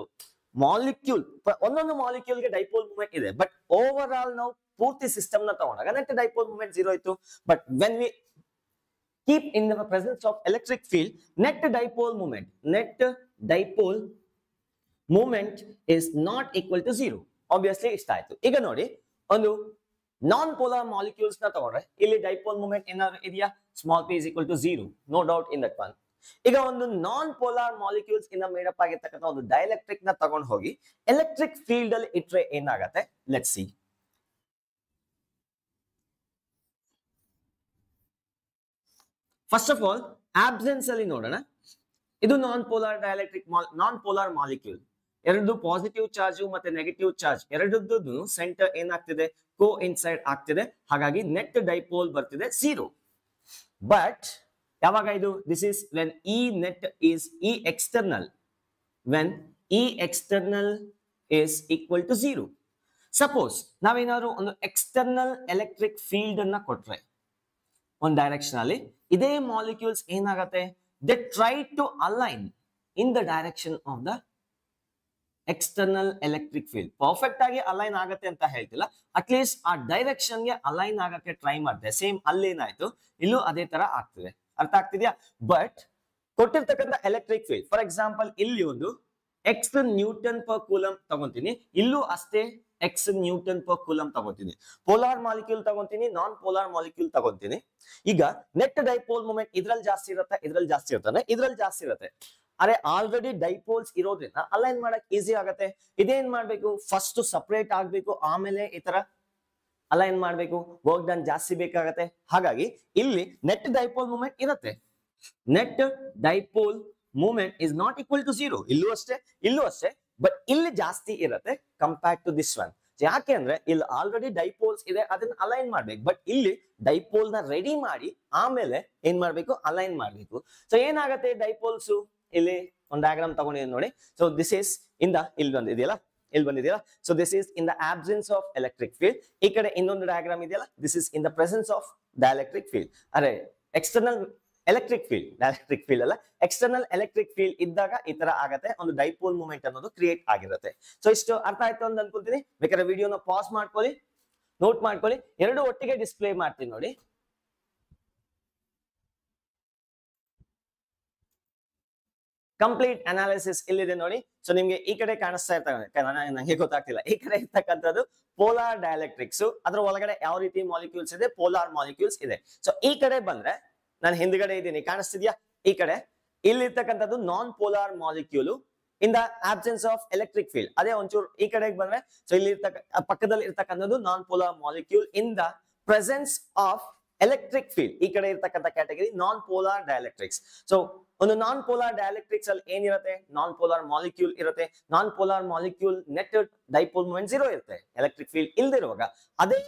ಮಾಲಿಕ್ಯೂಲ್ ಒಂದೊಂದು ಮಾಲಿಕ್ಯೂಲ್ ಗೆ ಡೈಪೋಲ್ ಮೂವ್ಮೆಂಟ್ ಇದೆ, ಬಟ್ ಓವರ್ ಆಲ್ ನಾವು ಪೂರ್ತಿ ಸಿಸ್ಟಮ್ ನ ತಗೊಂಡಾಗ ನೆಟ್ ಡೈಪೋಲ್ ಮೂವ್ಮೆಂಟ್ 0 ಇತ್ತು. But when we keep in the presence of electric field, net dipole movement is not equal to 0. Obviously ಇಷ್ಟ ಆಯ್ತು. ಈಗ ನೋಡಿ, ಒಂದು ನಾನ್ ಪೋಲಾರ್ ಮಾಲಿಕ್ಯೂಲ್ಸ್ ನ ತಗೊಂಡ್ರೆ ಇಲ್ಲಿ ಡೈಪೋಲ್ ಮೂವ್ಮೆಂಟ್ ಏನಾದ್ರು ಇದೆಯಾ? Small p is equal to 0, no doubt in that one. ಈಗ ಒಂದು ನಾನ್ ಪೋಲಾರ್ ಮಾಲಿಕ್ಯೂಲ್ಸ್ ಇಂದ ಮೇಡಪ್ ಆಗಿರ್ತಕ್ಕಂಥ ಒಂದು ಡೈಎಲೆಕ್ಟ್ರಿಕ್ ನ ತಗೊಂಡು ಹೋಗಿ ಎಲೆಕ್ಟ್ರಿಕ್ ಫೀಲ್ಡ್ ಅಲ್ಲಿ ಇಟ್ರೆ ಏನಾಗತ್ತೆ, let's C. First of all absence ಅಲ್ಲಿ ನೋಡೋಣ. ಇದು ನಾನ್ ಪೋಲಾರ್ ಮಾಲಿಕ್ಯೂಲ್. ಎರಡು ಪಾಸಿಟಿವ್ ಚಾರ್ಜ್ ಮತ್ತೆ ನೆಗೆಟಿವ್ ಚಾರ್ಜ್ ಎರಡದ್ದು ಸೆಂಟರ್ ಏನಾಗ್ತಿದೆ, ಕೋ ಇನ್ಸೈಡ್ ಆಗ್ತಿದೆ. ಹಾಗಾಗಿ ನೆಟ್ ಡೈಪೋಲ್ ಬರ್ತಿದೆ 0. ಬಟ್ ಯಾವಾಗ ಇದು, this is when E net is E external, when E external is equal to 0. Suppose ನಾವೇನಾದ್ರು ಒಂದು ಎಕ್ಸ್ಟರ್ನಲ್ ಎಲೆಕ್ಟ್ರಿಕ್ ಫೀಲ್ಡ್ ಅನ್ನ ಕೊಟ್ರೆ ಒಂದು ಡೈರೆಕ್ಷನ್ ಅಲ್ಲಿ, ಇದೇ ಮಾಲಿಕ್ಯೂಲ್ಸ್ ಏನಾಗತ್ತೆ, they try to align in the direction of the external electric field. Perfect ಆಗಿ align ಆಗತ್ತೆ ಅಂತ ಹೇಳ್ತಿಲ್ಲ, ಅಟ್ಲೀಸ್ಟ್ ಆ ಡೈರೆಕ್ಷನ್ ಗೆ ಅಲೈನ್ ಆಗಕ್ಕೆ ಟ್ರೈ ಮಾಡ್ದೆ. ಸೇಮ್ ಅಲ್ಲೇನಾಯ್ತು, ಇಲ್ಲೂ ಅದೇ ತರ ಆಗ್ತಿದೆ. ಅರ್ಥ ಆಗ್ತಿದ್ಯಾ? ಬಟ್ ಕೊಟ್ಟಿರ್ತಕ್ಕಂಥ ಎಲೆಕ್ಟ್ರಿಕ್ ಫೀಲ್ಡ್, ಫಾರ್ ಎಕ್ಸಾಂಪಲ್ ಇಲ್ಲಿ ಒಂದು ಎಕ್ಸ್ ನ್ಯೂಟನ್ ಪರ್ ಕೂಲಮ್ ತಗೊಂತೀನಿ, ಇಲ್ಲೂ ಅಷ್ಟೇ ಎಕ್ಸ್ ನ್ಯೂಟನ್ ಪರ್ ಕೂಲಮ್ ತಗೊಂತೀನಿ. ಪೋಲಾರ್ ಮಾಲಿಕ್ಯೂಲ್ ತಗೊಂತೀನಿ, ನಾನ್ ಪೋಲಾರ್ ಮಾಲಿಕ್ಯೂಲ್ ತಗೊಂತೀನಿ. ಈಗ ನೆಟ್ ಡೈಪೋಲ್ ಮೂಮೆಂಟ್ ಇದ್ರಲ್ಲಿ ಜಾಸ್ತಿ ಇರುತ್ತೆ, ಇದ್ರಲ್ಲಿ ಜಾಸ್ತಿ ಇರ್ತಾನೆ, ಇದ್ರಲ್ಲಿ ಜಾಸ್ತಿ ಇರುತ್ತೆ. ಅರೆ ಆಲ್ರೆಡಿ ಡೈಪೋಲ್ಸ್ ಇರೋದ್ರಿಂದ ಅಲೈನ್ ಮಾಡಕ್ ಈಸಿ ಆಗತ್ತೆ. ಇದೇನ್ ಮಾಡ್ಬೇಕು, ಫಸ್ಟ್ ಸಪರೇಟ್ ಆಗ್ಬೇಕು, ಆಮೇಲೆ ಈ ತರ ಅಲೈನ್ ಮಾಡ್ಬೇಕು. ವರ್ಕ್ ಡನ್ ಜಾಸ್ತಿ ಬೇಕಾಗತ್ತೆ. ಹಾಗಾಗಿ ಇಲ್ಲಿ ನೆಟ್ ಡೈಪೋಲ್ ಮೂಮೆಂಟ್ ಇರುತ್ತೆ. Net dipole moment is not equal to 0. ಇಲ್ಲೂ ಅಷ್ಟೇ, ಇಲ್ಲೂ ಅಷ್ಟೇ. ಬಟ್ ಇಲ್ಲಿ ಜಾಸ್ತಿ ಇರುತ್ತೆ ಕಂಪೇರ್ಡ್ ಟು ದಿಸ್ ಒನ್. ಯಾಕೆ ಅಂದ್ರೆ ಇಲ್ಲಿ ಆಲ್ರೆಡಿ ಡೈಪೋಲ್ಸ್ ಇದೆ, ಅದನ್ನ ಅಲೈನ್ ಮಾಡ್ಬೇಕು. ಬಟ್ ಇಲ್ಲಿ ಡೈಪೋಲ್ ನ ರೆಡಿ ಮಾಡಿ ಆಮೇಲೆ ಏನ್ ಮಾಡ್ಬೇಕು, ಅಲೈನ್ ಮಾಡ್ಬೇಕು. ಸೊ ಏನಾಗತ್ತೆ, ಡೈಪೋಲ್ಸ್ ಇಲ್ಲಿ ಒಂದು ಡಯಾಗ್ರಾಮ್ ತಗೊಂಡಿದ್ದೀನಿ ನೋಡಿ. So this is in the, ಇಲ್ಲಿ ಬಂದಿದೆಯಲ್ಲ, so this is in the absence of electric field. ಈ ಕಡೆ ಇನ್ನೊಂದು ಡಯಾಗ್ರಾಮ್ ಇದೆಯಲ್ಲ, this is in the presence of dielectric field. ಅರೆ external electric field, dielectric field ಅಲ್ಲ, ಎಕ್ಸ್ಟರ್ನಲ್ ಎಲೆಕ್ಟ್ರಿಕ್ ಫೀಲ್ಡ್ ಇದ್ದಾಗ ಈ ತರ ಆಗತ್ತೆ, ಒಂದು ಡೈಪೋಲ್ ಮೂಮೆಂಟ್ ಅನ್ನೋದು ಕ್ರಿಯೇಟ್ ಆಗಿರುತ್ತೆ. ಸೊ ಇಷ್ಟು ಅರ್ಥ ಆಯ್ತು ಅಂತ ಅನ್ಕೊಂತೀನಿ. ಬೇಕಾದ್ರೆ ವಿಡಿಯೋನ ಪಾಸ್ ಮಾಡ್ಕೊಳ್ಳಿ, ನೋಟ್ ಮಾಡ್ಕೊಳ್ಳಿ, ಎರಡು ಒಟ್ಟಿಗೆ ಡಿಸ್ಪ್ಲೇ ಮಾಡ್ತೀನಿ ನೋಡಿ. ಕಂಪ್ಲೀಟ್ ಅನಾಲಿಸಿಸ್ ಇಲ್ಲಿದೆ ನೋಡಿ. ಸೊ ನಿಮ್ಗೆ ಈ ಕಡೆ ಕಾಣಿಸ್ತಾ ಇರ್ತಾರೆ, ನಂಗೆ ಗೊತ್ತಾಗ್ತಿಲ್ಲ, ಈ ಕಡೆ ಇರ್ತಕ್ಕಂಥದ್ದು ಪೋಲಾರ್ ಡೈಎಲೆಕ್ಟ್ರಿಕ್ಸ್. ಅದ್ರ ಒಳಗಡೆ ಯಾವ ರೀತಿ ಮಾಲಿಕ್ಯೂಲ್ಸ್ ಇದೆ, ಪೋಲಾರ್ ಮಾಲಿಕ್ಯೂಲ್ಸ್ ಇದೆ. ಸೊ ಈ ಕಡೆ ಬಂದ್ರೆ ನಾನು ಹಿಂದ್ಗಡೆ ಇದ್ದೀನಿ, ಕಾಣಿಸ್ತಿದ್ಯಾ? ಈ ಕಡೆ ಇಲ್ಲಿರ್ತಕ್ಕಂಥದ್ದು non polar molecule in the absence of electric field. ಅದೇ ಒಂಚೂರು ಈ ಕಡೆಗೆ ಬಂದ್ರೆ, ಸೊ ಇಲ್ಲಿ ಪಕ್ಕದಲ್ಲಿ ಇರ್ತಕ್ಕಂಥದ್ದು non polar molecule in the presence of electric field. ಈ ಕಡೆ ಇರ್ತಕ್ಕಂಥ category non polar dielectrics. So ಒಂದು ನಾನ್ ಪೋಲಾರ್ ಡೈಎಲೆಕ್ಟ್ರಿಕ್ಸ್ ಅಲ್ಲಿ ಏನಿರುತ್ತೆ, ನಾನ್ ಪೋಲಾರ್ ಮಾಲಿಕ್ಯೂಲ್ ಇರುತ್ತೆ. Non polar molecule net dipole moment 0 ಇರುತ್ತೆ, ಎಲೆಕ್ಟ್ರಿಕ್ ಫೀಲ್ಡ್ ಇಲ್ದಿರುವಾಗ. ಅದೇ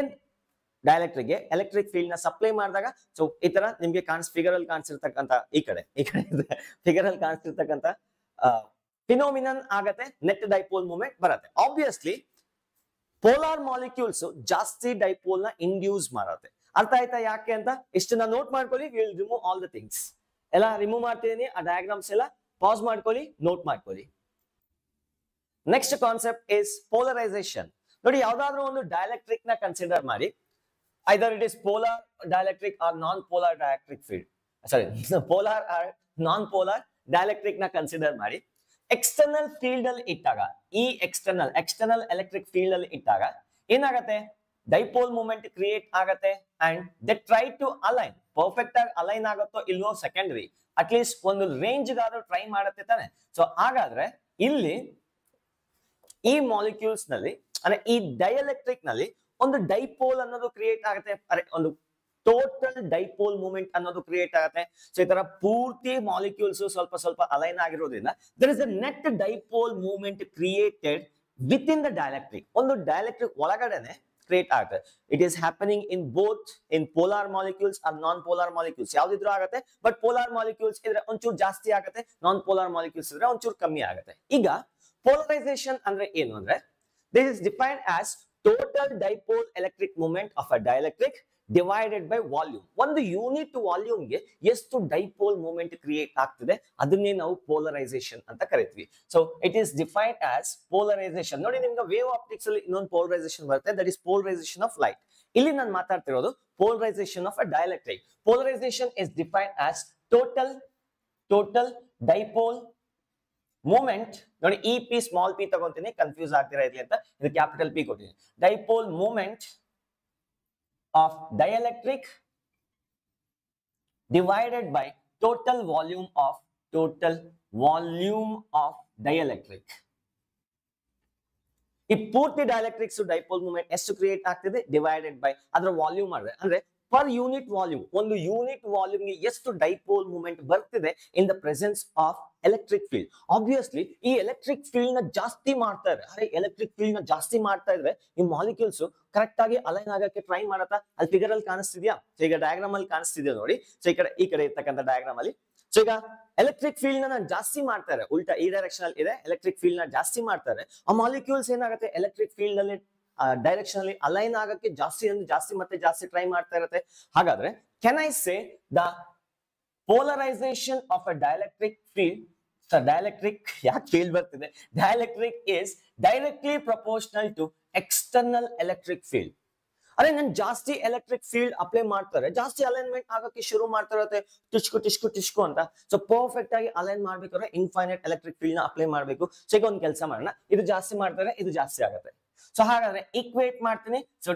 ಡೈಎಲೆಕ್ಟ್ರಿಕ್ ಗೆ ಎಲೆಕ್ಟ್ರಿಕ್ ಫೀಲ್ಡ್ ನ ಸಪ್ಲೈ ಮಾಡಿದಾಗ, ಸೊ ಈ ತರ ನಿಮ್ಗೆ ಫಿಗರ್ ಅಲ್ಲಿ ಕಾಣಿಸಿರ್ತಕ್ಕಂಥ ಈ ಕಡೆ ಫಿಗರ್ ಅಲ್ಲಿ ಕಾಣಿಸಿರ್ತಕ್ಕಂಥ ಫಿನೋಮಿನನ್ ಆಗತ್ತೆ, ನೆಟ್ ಡೈಪೋಲ್ ಮೂಮೆಂಟ್ ಬರುತ್ತೆ. ಆಬ್ವಿಯಸ್ಲಿ ಪೋಲಾರ್ ಮಾಲಿಕ್ಯೂಲ್ಸ್ ಜಾಸ್ತಿ ಡೈಪೋಲ್ ನ ಇಂಡ್ಯೂಸ್ ಮಾಡುತ್ತೆ. ಅರ್ಥ ಆಯ್ತಾ ಯಾಕೆ ಅಂತ? ಇಷ್ಟನ್ನ ನೋಟ್ ಮಾಡ್ಕೊಳ್ಳಿ. Will remove all the things, ಎಲ್ಲ ರಿಮೂವ್ ಮಾಡ್ತಿದ್ದೀನಿ. ಆ ಡಯಾಗ್ರಾಮ್ಸ್ ಎಲ್ಲ ಪಾಸ್ ಮಾಡ್ಕೊಳ್ಳಿ, ನೋಟ್ ಮಾಡ್ಕೊಳ್ಳಿ. Next concept is polarisation. ನೋಡಿ, ಯಾವ್ದಾದ್ರು ಒಂದು ಡೈಎಲೆಕ್ಟ್ರಿಕ್ ನ ಕನ್ಸಿಡರ್ ಮಾಡಿ. Either it is polar dielectric or non-polar dielectric field. Sorry, polar or non-polar dielectric na consider ಮಾಡಿ. External field ಅಲ್ಲಿ ಇಟ್ಟಾಗ, ಈ external electric field ಅಲ್ಲಿ ಇಟ್ಟಾಗ ಏನಾಗತ್ತೆ, ಡೈಪೋಲ್ ಮೂಮೆಂಟ್ ಕ್ರಿಯೇಟ್ ಆಗತ್ತೆ. And they try to align. Perfect ಆಗಿ ಅಲೈನ್ ಆಗುತ್ತೋ ಇಲ್ವೋ ಸೆಕೆಂಡರಿ, ಅಟ್ಲೀಸ್ಟ್ ಒಂದು ರೇಂಜ್ ಗಾದ್ರೂ ಟ್ರೈ ಮಾಡತ್ತೆ ತಾನೆ. ಸೊ ಹಾಗಾದ್ರೆ ಇಲ್ಲಿ ಈ ಮಾಲಿಕ್ಯೂಲ್ಸ್ ನಲ್ಲಿ, ಅಂದ್ರೆ ಈ ಡೈಎಲೆಕ್ಟ್ರಿಕ್ ನಲ್ಲಿ ಒಂದು ಡೈಪೋಲ್ ಅನ್ನೋದು ಕ್ರಿಯೇಟ್ ಆಗುತ್ತೆ. ಒಂದು ಟೋಟಲ್ ಡೈಪೋಲ್ ಮೂಮೆಂಟ್ ಅನ್ನೋದು ಕ್ರಿಯೇಟ್ ಆಗುತ್ತೆ. ಸೊ ಈ ತರ ಪೂರ್ತಿ ಮಾಲಿಕ್ಯೂಲ್ಸ್ ಸ್ವಲ್ಪ ಸ್ವಲ್ಪ ಅಲೈನ್ ಆಗಿರೋದ್ರಿಂದ there is a net dipole moment created within the dielectric. ಒಂದು ಡೈಎಲೆಕ್ಟ್ರಿಕ್ ಒಳಗಡೆನೆ ಕ್ರಿಯೇಟ್ ಆಗುತ್ತೆ. It is happening in both in polar molecules or non polar molecules. ಯಾವ್ದಿದ್ರು ಆಗುತ್ತೆ. ಬಟ್ ಪೋಲಾರ್ ಮಾಲಿಕ್ಯೂಲ್ಸ್ ಇದ್ರೆ ಒಂಚೂರು ಜಾಸ್ತಿ ಆಗುತ್ತೆ, ನಾನ್ ಪೋಲಾರ್ ಮಾಲಿಕ್ಯೂಲ್ಸ್ ಇದ್ರೆ ಒಂಚೂರು ಕಮ್ಮಿ ಆಗುತ್ತೆ. ಈಗ ಪೋಲರೈಸೇಷನ್ ಅಂದ್ರೆ ಏನು ಅಂದ್ರೆ, this is defined as total dipole electric moment of a dielectric divided by volume. ಒಂದು ಯೂನಿಟ್ ವಾಲ್ಯೂಮ್ ಗೆ ಎಷ್ಟು ಡೈಪೋಲ್ ಮೂಮೆಂಟ್ ಕ್ರಿಯೇಟ್ ಆಗ್ತಿದೆ ಅದನ್ನೇ ನಾವು ಪೋಲರೈಸೇಷನ್ ಅಂತ ಕರಿತೀವಿ. So it is defined as polarisation. ನೋಡಿ, ನಿಮ್ಗೆ ವೇವ್ ಆಪ್ಟಿಕ್ಸ್ ಅಲ್ಲಿ ಇನ್ನೊಂದು ಪೋಲರೈಸೇಷನ್ ಬರುತ್ತೆ, that is polarisation of light. ಇಲ್ಲಿ ನಾನು ಮಾತಾಡ್ತಿರೋದು polarisation of a dielectric. Polarisation is defined as total dipole moment. ನೋಡಿ, ಇ ಪಿ ಸ್ಮಾಲ್ ಪಿ ತಗೊಂತೀನಿ, ಕನ್ಫ್ಯೂಸ್ ಆಗ್ತಿರ ಇರ್ಲಿ ಅಂತ, ಇದು ಕ್ಯಾಪಿಟಲ್ ಪಿ ಕೊಟ್ಟಿದ್ದೀನಿ. Dipole moment of dielectric divided by total volume of dielectric. ಈ ಪೂರ್ತಿ ಡೈಎಲೆಕ್ಟ್ರಿಕ್ಸ್ ಡೈಪೋಲ್ ಮೂಮೆಂಟ್ ಎಷ್ಟು ಕ್ರಿಯೇಟ್ ಆಗ್ತಿದೆ ಡಿವೈಡೆಡ್ ಬೈ ಅದರ ವಾಲ್ಯೂಮ್ ಮಾಡಿದ್ರೆ, ಅಂದ್ರೆ per unit volume, ಒಂದು ಯೂನಿಟ್ ವಾಲ್ಯೂಮ್ ಗೆ ಎಷ್ಟು ಡೈಪೋಲ್ ಮೂವ್ಮೆಂಟ್ ಬರ್ತಿದೆ ಇನ್ the presence of electric field. Obviously ಈ ಎಲೆಕ್ಟ್ರಿಕ್ ಫೀಲ್ಡ್ ನ ಜಾಸ್ತಿ ಮಾಡ್ತಾ ಇದ್ರೆ, ಅರೆ ಎಲೆಕ್ಟ್ರಿಕ್ ಫೀಲ್ಡ್ ನ ಜಾಸ್ತಿ ಮಾಡ್ತಾ ಇದ್ರೆ ಈ ಮಾಲಿಕ್ಯೂಲ್ಸ್ ಕರೆಕ್ಟ್ ಆಗಿ ಅಲೈನ್ ಆಗಕ್ಕೆ ಟ್ರೈ ಮಾಡತ್ತಾ? ಅಲ್ಲಿ ಫಿಗರ್ ಅಲ್ಲಿ ಕಾಣಿಸ್ತಿದ್ಯಾ? ಸೊ ಈಗ ಡಯಾಗ್ರಾಮ್ ಅಲ್ಲಿ ಕಾಣಿಸ್ತಿದ್ಯಾ ನೋಡಿ. ಸೊ ಈ ಕಡೆ ಇರ್ತಕ್ಕಂಥ ಡಯಾಗ್ರಾಮ್ ಅಲ್ಲಿ, ಸೊ ಈಗ ಎಲೆಕ್ಟ್ರಿಕ್ ಫೀಲ್ಡ್ ನ ಜಾಸ್ತಿ ಮಾಡ್ತಾರೆ, ಉಲ್ಟಾ ಈ ಡೈರೆಕ್ಷನ್ ಅಲ್ಲಿ ಇದೆ, ಎಲೆಕ್ಟ್ರಿಕ್ ಫೀಲ್ಡ್ ನ ಜಾಸ್ತಿ ಮಾಡ್ತಾರೆ. ಆ ಮಾಲಿಕ್ಯೂಲ್ಸ್ ಏನಾಗುತ್ತೆ ಎಲೆಕ್ಟ್ರಿಕ್ ಫೀಲ್ಡ್ ಅಲ್ಲಿ ಡೈರೆಕ್ಷನ್ ಅಲ್ಲಿ ಅಲೈನ್ ಆಗಕ್ಕೆ ಜಾಸ್ತಿ ಮತ್ತೆ ಜಾಸ್ತಿ ಟ್ರೈ ಮಾಡ್ತಾ ಇರುತ್ತೆ. ಹಾಗಾದ್ರೆ can I say the polarization of a dielectric field, dielectric ಯಾಕೆ ಫೀಲ್ಡ್ ಬರ್ತಿದೆ, dielectric is directly proportional to external electric field. ಅರೆ ನಾನು ಜಾಸ್ತಿ ಎಲೆಕ್ಟ್ರಿಕ್ ಫೀಲ್ಡ್ ಅಪ್ಲೈ ಮಾಡ್ತಾರೆ, ಜಾಸ್ತಿ ಅಲೈನ್ಮೆಂಟ್ ಆಗಕ್ಕೆ ಶುರು ಮಾಡ್ತಾ ಇರುತ್ತೆ, ಟಿಸ್ಕು ಅಂತ. ಸೊ ಪರ್ಫೆಕ್ಟ್ ಆಗಿ ಅಲೈನ್ ಮಾಡ್ಬೇಕಾದ್ರೆ ಇನ್ಫೈನೈಟ್ ಎಲೆಕ್ಟ್ರಿಕ್ ಫೀಲ್ಡ್ ನ ಅಪ್ಲೈ ಮಾಡಬೇಕು. ಸೊ ಈಗ ಒಂದು ಕೆಲಸ ಮಾಡೋಣ, ಇದು ಜಾಸ್ತಿ ಮಾಡ್ತಾರೆ, ಇದು ಜಾಸ್ತಿ ಆಗುತ್ತೆ. ಸೊ ಹಾಗಾದ್ರೆ ಈಕ್ವೇಟ್ ಮಾಡ್ತೀನಿ. So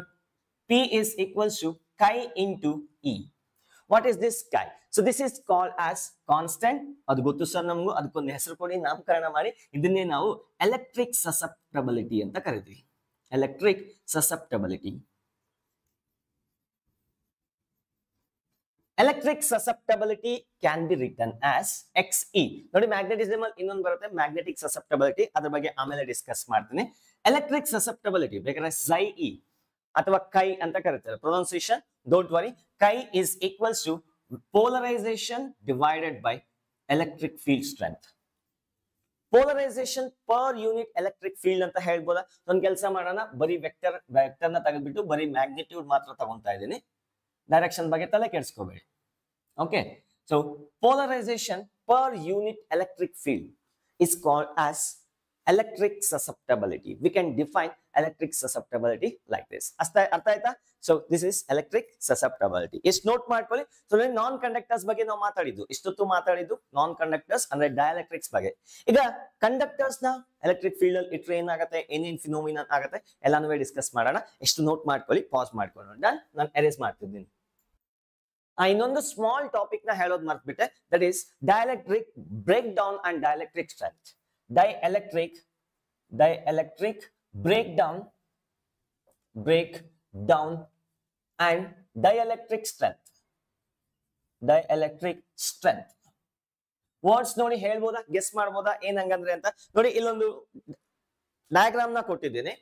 P is equals to chi into E. What is this chi? So this is called as constant. ಅದು ಗೊತ್ತು ಸರ್ ನಮಗೂ, ಅದಕ್ಕೊಂದು ಹೆಸರು ಕೊಡಿ, ನಾಮಕರಣ ಮಾಡಿ. ಇದನ್ನೇ ನಾವು ಎಲೆಕ್ಟ್ರಿಕ್ ಸಸೆಪ್ಟಬಿಲಿಟಿ ಅಂತ ಕರಿತೀವಿ. Electric susceptibility. Electric susceptibility can be written as Xe. ನೋಡಿ ಮ್ಯಾಗ್ನೆಟಿಸಮ್ ಅಲ್ಲಿ ಇನ್ನೊಂದು ಬರುತ್ತೆ, ಮ್ಯಾಗ್ನೆಟಿಕ್ ಸಸೆಪ್ಟಬಿಲಿಟಿ, ಅದ್ರ ಬಗ್ಗೆ ಆಮೇಲೆ ಡಿಸ್ಕಸ್ ಮಾಡ್ತೀನಿ. ಎಲೆಕ್ಟ್ರಿಕ್ ಸಸೆಪ್ಟಬಿಲಿಟಿ ಬೇಕಾದ್ರೆ Xi ಅಥವಾ ಕೈ ಅಂತ ಕರೀತಾರೆ, pronunciation don't worry. Chi is equals to polarization divided by electric field strength. Polarization per unit electric field ಅಂತ ಹೇಳ್ಬೋದಾ? ಒಂದು ಕೆಲಸ ಮಾಡೋಣ, ಬರೀ ವೆಕ್ಟರ್ ನ ತೆಗೆದ್ಬಿಟ್ಟು ಬರೀ ಮ್ಯಾಗ್ನಿಟ್ಯೂಡ್ ಮಾತ್ರ ತಗೊಂತಾ ಇದ್ದೀನಿ, ಡೈರೆಕ್ಷನ್ ಬಗ್ಗೆ ತಲೆ ಕೆಡಿಸ್ಕೋಬೇಡಿ. Okay, so polarisation per unit electric field is called as electric susceptibility. We can define electric susceptibility like this. ಅರ್ಥ ಆಯ್ತಾ? So this is electric susceptibility. ಎಷ್ಟು ನೋಟ್ ಮಾಡ್ಕೊಳ್ಳಿ. ಸೊ ನಾನ್ ಕಂಡಕ್ಟರ್ಸ್ ಬಗ್ಗೆ ನಾವು ಮಾತಾಡಿದ್ದು, ಇಷ್ಟೊತ್ತು ಮಾತಾಡಿದ್ದು ನಾನ್ ಕಂಡಕ್ಟರ್ಸ್ ಅಂದ್ರೆ ಡೈಎಲೆಕ್ಟ್ರಿಕ್ಸ್ ಬಗ್ಗೆ. ಈಗ ಕಂಡಕ್ಟರ್ಸ್ ನ ಎಲೆಕ್ಟ್ರಿಕ್ ಫೀಲ್ಡ್ ಅಲ್ಲಿ ಇಟ್ರೆ ಏನಾಗುತ್ತೆ, ಏನೇನ್ ಫಿನೋಮಿನನ್ ಆಗುತ್ತೆ ಎಲ್ಲಾನು ಡಿಸ್ಕಸ್ ಮಾಡೋಣ. ಎಷ್ಟು ನೋಟ್ ಮಾಡ್ಕೊಳ್ಳಿ, ಪಾಸ್ ಮಾಡ್ಕೊಳ್ಳೋಣ. ನಾನು ಎರೇಸ್ ಮಾಡ್ತಿದ್ದೀನಿ. ಇನ್ನೊಂದು ಸ್ಮಾಲ್ ಟಾಪಿಕ್ ನ ಹೇಳೋದು ಮರ್ತ್ಬಿಟ್ಟೆ, that is dielectric breakdown and dielectric strength. Dielectric breakdown and dielectric strength. Words ನೋಡಿ ಹೇಳ್ಬೋದಾ, ಗೆಸ್ ಮಾಡ್ಬೋದಾ ಏನ್ ಹಂಗಂದ್ರೆ ಅಂತ? ನೋಡಿ ಇಲ್ಲೊಂದು ಡಯಾಗ್ರಾಮ್ ನ ಕೊಟ್ಟಿದ್ದೀನಿ.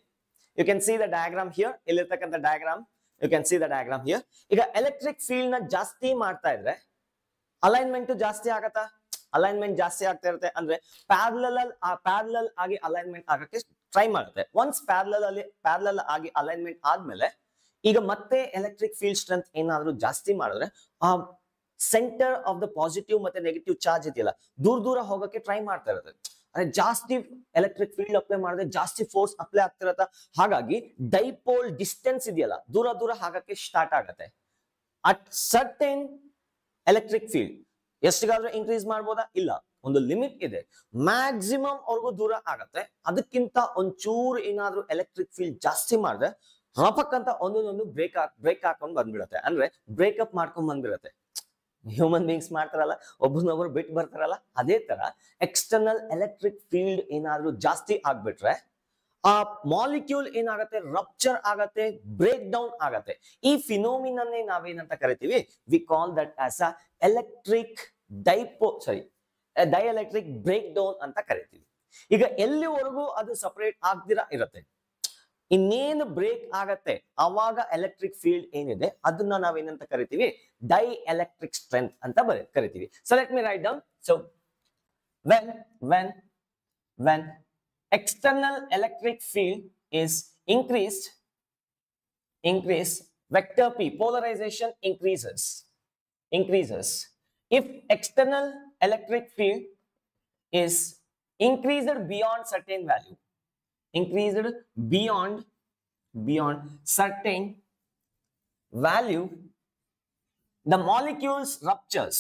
You can see the diagram here. ಇಲ್ಲಿರ್ತಕ್ಕಂಥ diagram, you can see the diagram here. ಈಗ ಎಲೆಕ್ಟ್ರಿಕ್ ಫೀಲ್ಡ್ ನ ಜಾಸ್ತಿ ಮಾಡ್ತಾ ಇದ್ರೆ ಅಲೈನ್ಮೆಂಟ್ ಜಾಸ್ತಿ ಆಗತ್ತಾ? ಅಲೈನ್ಮೆಂಟ್ ಜಾಸ್ತಿ ಆಗ್ತಾ ಇರುತ್ತೆ ಅಂದ್ರೆ ಪ್ಯಾರಲಲ್ ಆಗಿ ಅಲೈನ್ಮೆಂಟ್ ಆಗಕ್ಕೆ ಟ್ರೈ ಮಾಡುತ್ತೆ. ಒನ್ಸ್ ಪ್ಯಾರಲಲ್ ಆಗಿ ಅಲೈನ್ಮೆಂಟ್ ಆದ್ಮೇಲೆ ಈಗ ಮತ್ತೆ ಎಲೆಕ್ಟ್ರಿಕ್ ಫೀಲ್ಡ್ ಸ್ಟ್ರೆಂತ್ ಏನಾದ್ರೂ ಜಾಸ್ತಿ ಮಾಡಿದ್ರೆ ಆ ಸೆಂಟರ್ ಆಫ್ ದ ಪಾಸಿಟಿವ್ ಮತ್ತೆ ನೆಗೆಟಿವ್ ಚಾರ್ಜ್ ಇದೆಯಲ್ಲ ದೂರ ಹೋಗಕ್ಕೆ ಟ್ರೈ ಮಾಡ್ತಾ ಇರುತ್ತೆ. ಅಂದ್ರೆ ಜಾಸ್ತಿ ಎಲೆಕ್ಟ್ರಿಕ್ ಫೀಲ್ಡ್ ಅಪ್ಲೈ ಮಾಡಿದ್ರೆ ಜಾಸ್ತಿ ಫೋರ್ಸ್ ಅಪ್ಲೈ ಆಗ್ತಿರತ್ತ, ಹಾಗಾಗಿ ಡೈಪೋಲ್ ಡಿಸ್ಟೆನ್ಸ್ ಇದೆಯಲ್ಲ ದೂರ ಆಗಕ್ಕೆ ಸ್ಟಾರ್ಟ್ ಆಗತ್ತೆ. ಅಟ್ ಸರ್ಟೆನ್ ಎಲೆಕ್ಟ್ರಿಕ್ ಫೀಲ್ಡ್ ಎಷ್ಟಿಗಾದ್ರೂ ಇನ್ಕ್ರೀಸ್ ಮಾಡ್ಬೋದಾ? ಇಲ್ಲ, ಒಂದು ಲಿಮಿಟ್ ಇದೆ. ಮ್ಯಾಕ್ಸಿಮಮ್ ಅವ್ರಿಗೂ ದೂರ ಆಗತ್ತೆ. ಅದಕ್ಕಿಂತ ಒಂಚೂರು ಏನಾದ್ರೂ ಎಲೆಕ್ಟ್ರಿಕ್ ಫೀಲ್ಡ್ ಜಾಸ್ತಿ ಮಾಡಿದ್ರೆ ರಫಕ್ ಅಂತ ಒಂದೊಂದು ಬ್ರೇಕ್ ಹಾಕೊಂಡ್ ಬಂದ್ಬಿಡತ್ತೆ, ಅಂದ್ರೆ ಬ್ರೇಕಪ್ ಮಾಡ್ಕೊಂಡ್ ಬಂದ್ಬಿಡತ್ತೆ. ಹ್ಯೂಮನ್ ಬೀಯಿಂಗ್ಸ್ ಮಾಡ್ತಾರಲ್ಲ, ಒಬ್ಬನೊಬ್ರು ಬಿಟ್ಟು ಬರ್ತಾರಲ್ಲ, ಅದೇ ತರ ಎಕ್ಸ್ಟರ್ನಲ್ ಎಲೆಕ್ಟ್ರಿಕ್ ಫೀಲ್ಡ್ ಏನಾದ್ರೂ ಜಾಸ್ತಿ ಆಗ್ಬಿಟ್ರೆ ಆ ಮಾಲಿಕ್ಯೂಲ್ ಏನಾಗತ್ತೆ, ರಪ್ಚರ್ ಆಗತ್ತೆ, ಬ್ರೇಕ್ ಡೌನ್ ಆಗತ್ತೆ. ಈ ಫಿನೋಮಿನನ್ನೇ ನಾವೇನಂತ ಕರಿತೀವಿ? We call that as a electric dielectric breakdown ಅಂತ ಕರಿತೀವಿ. ಈಗ ಎಲ್ಲಿವರೆಗೂ ಅದು ಸಪರೇಟ್ ಆಗ್ದಿರಾ ಇರತ್ತೆ, ಇನ್ನೇನು ಬ್ರೇಕ್ ಆಗತ್ತೆ ಅವಾಗ ಎಲೆಕ್ಟ್ರಿಕ್ ಫೀಲ್ಡ್ ಏನಿದೆ ಅದನ್ನ ನಾವೇನಂತ ಕರಿತೀವಿ? ಡೈಎಲೆಕ್ಟ್ರಿಕ್ ಸ್ಟ್ರೆಂತ್ ಅಂತ ಕರಿತೀವಿ. So let me write down. So when external electric field is increased, vector P, polarization increases. If external electric field is increased beyond certain value, beyond certain value, the molecules ruptures.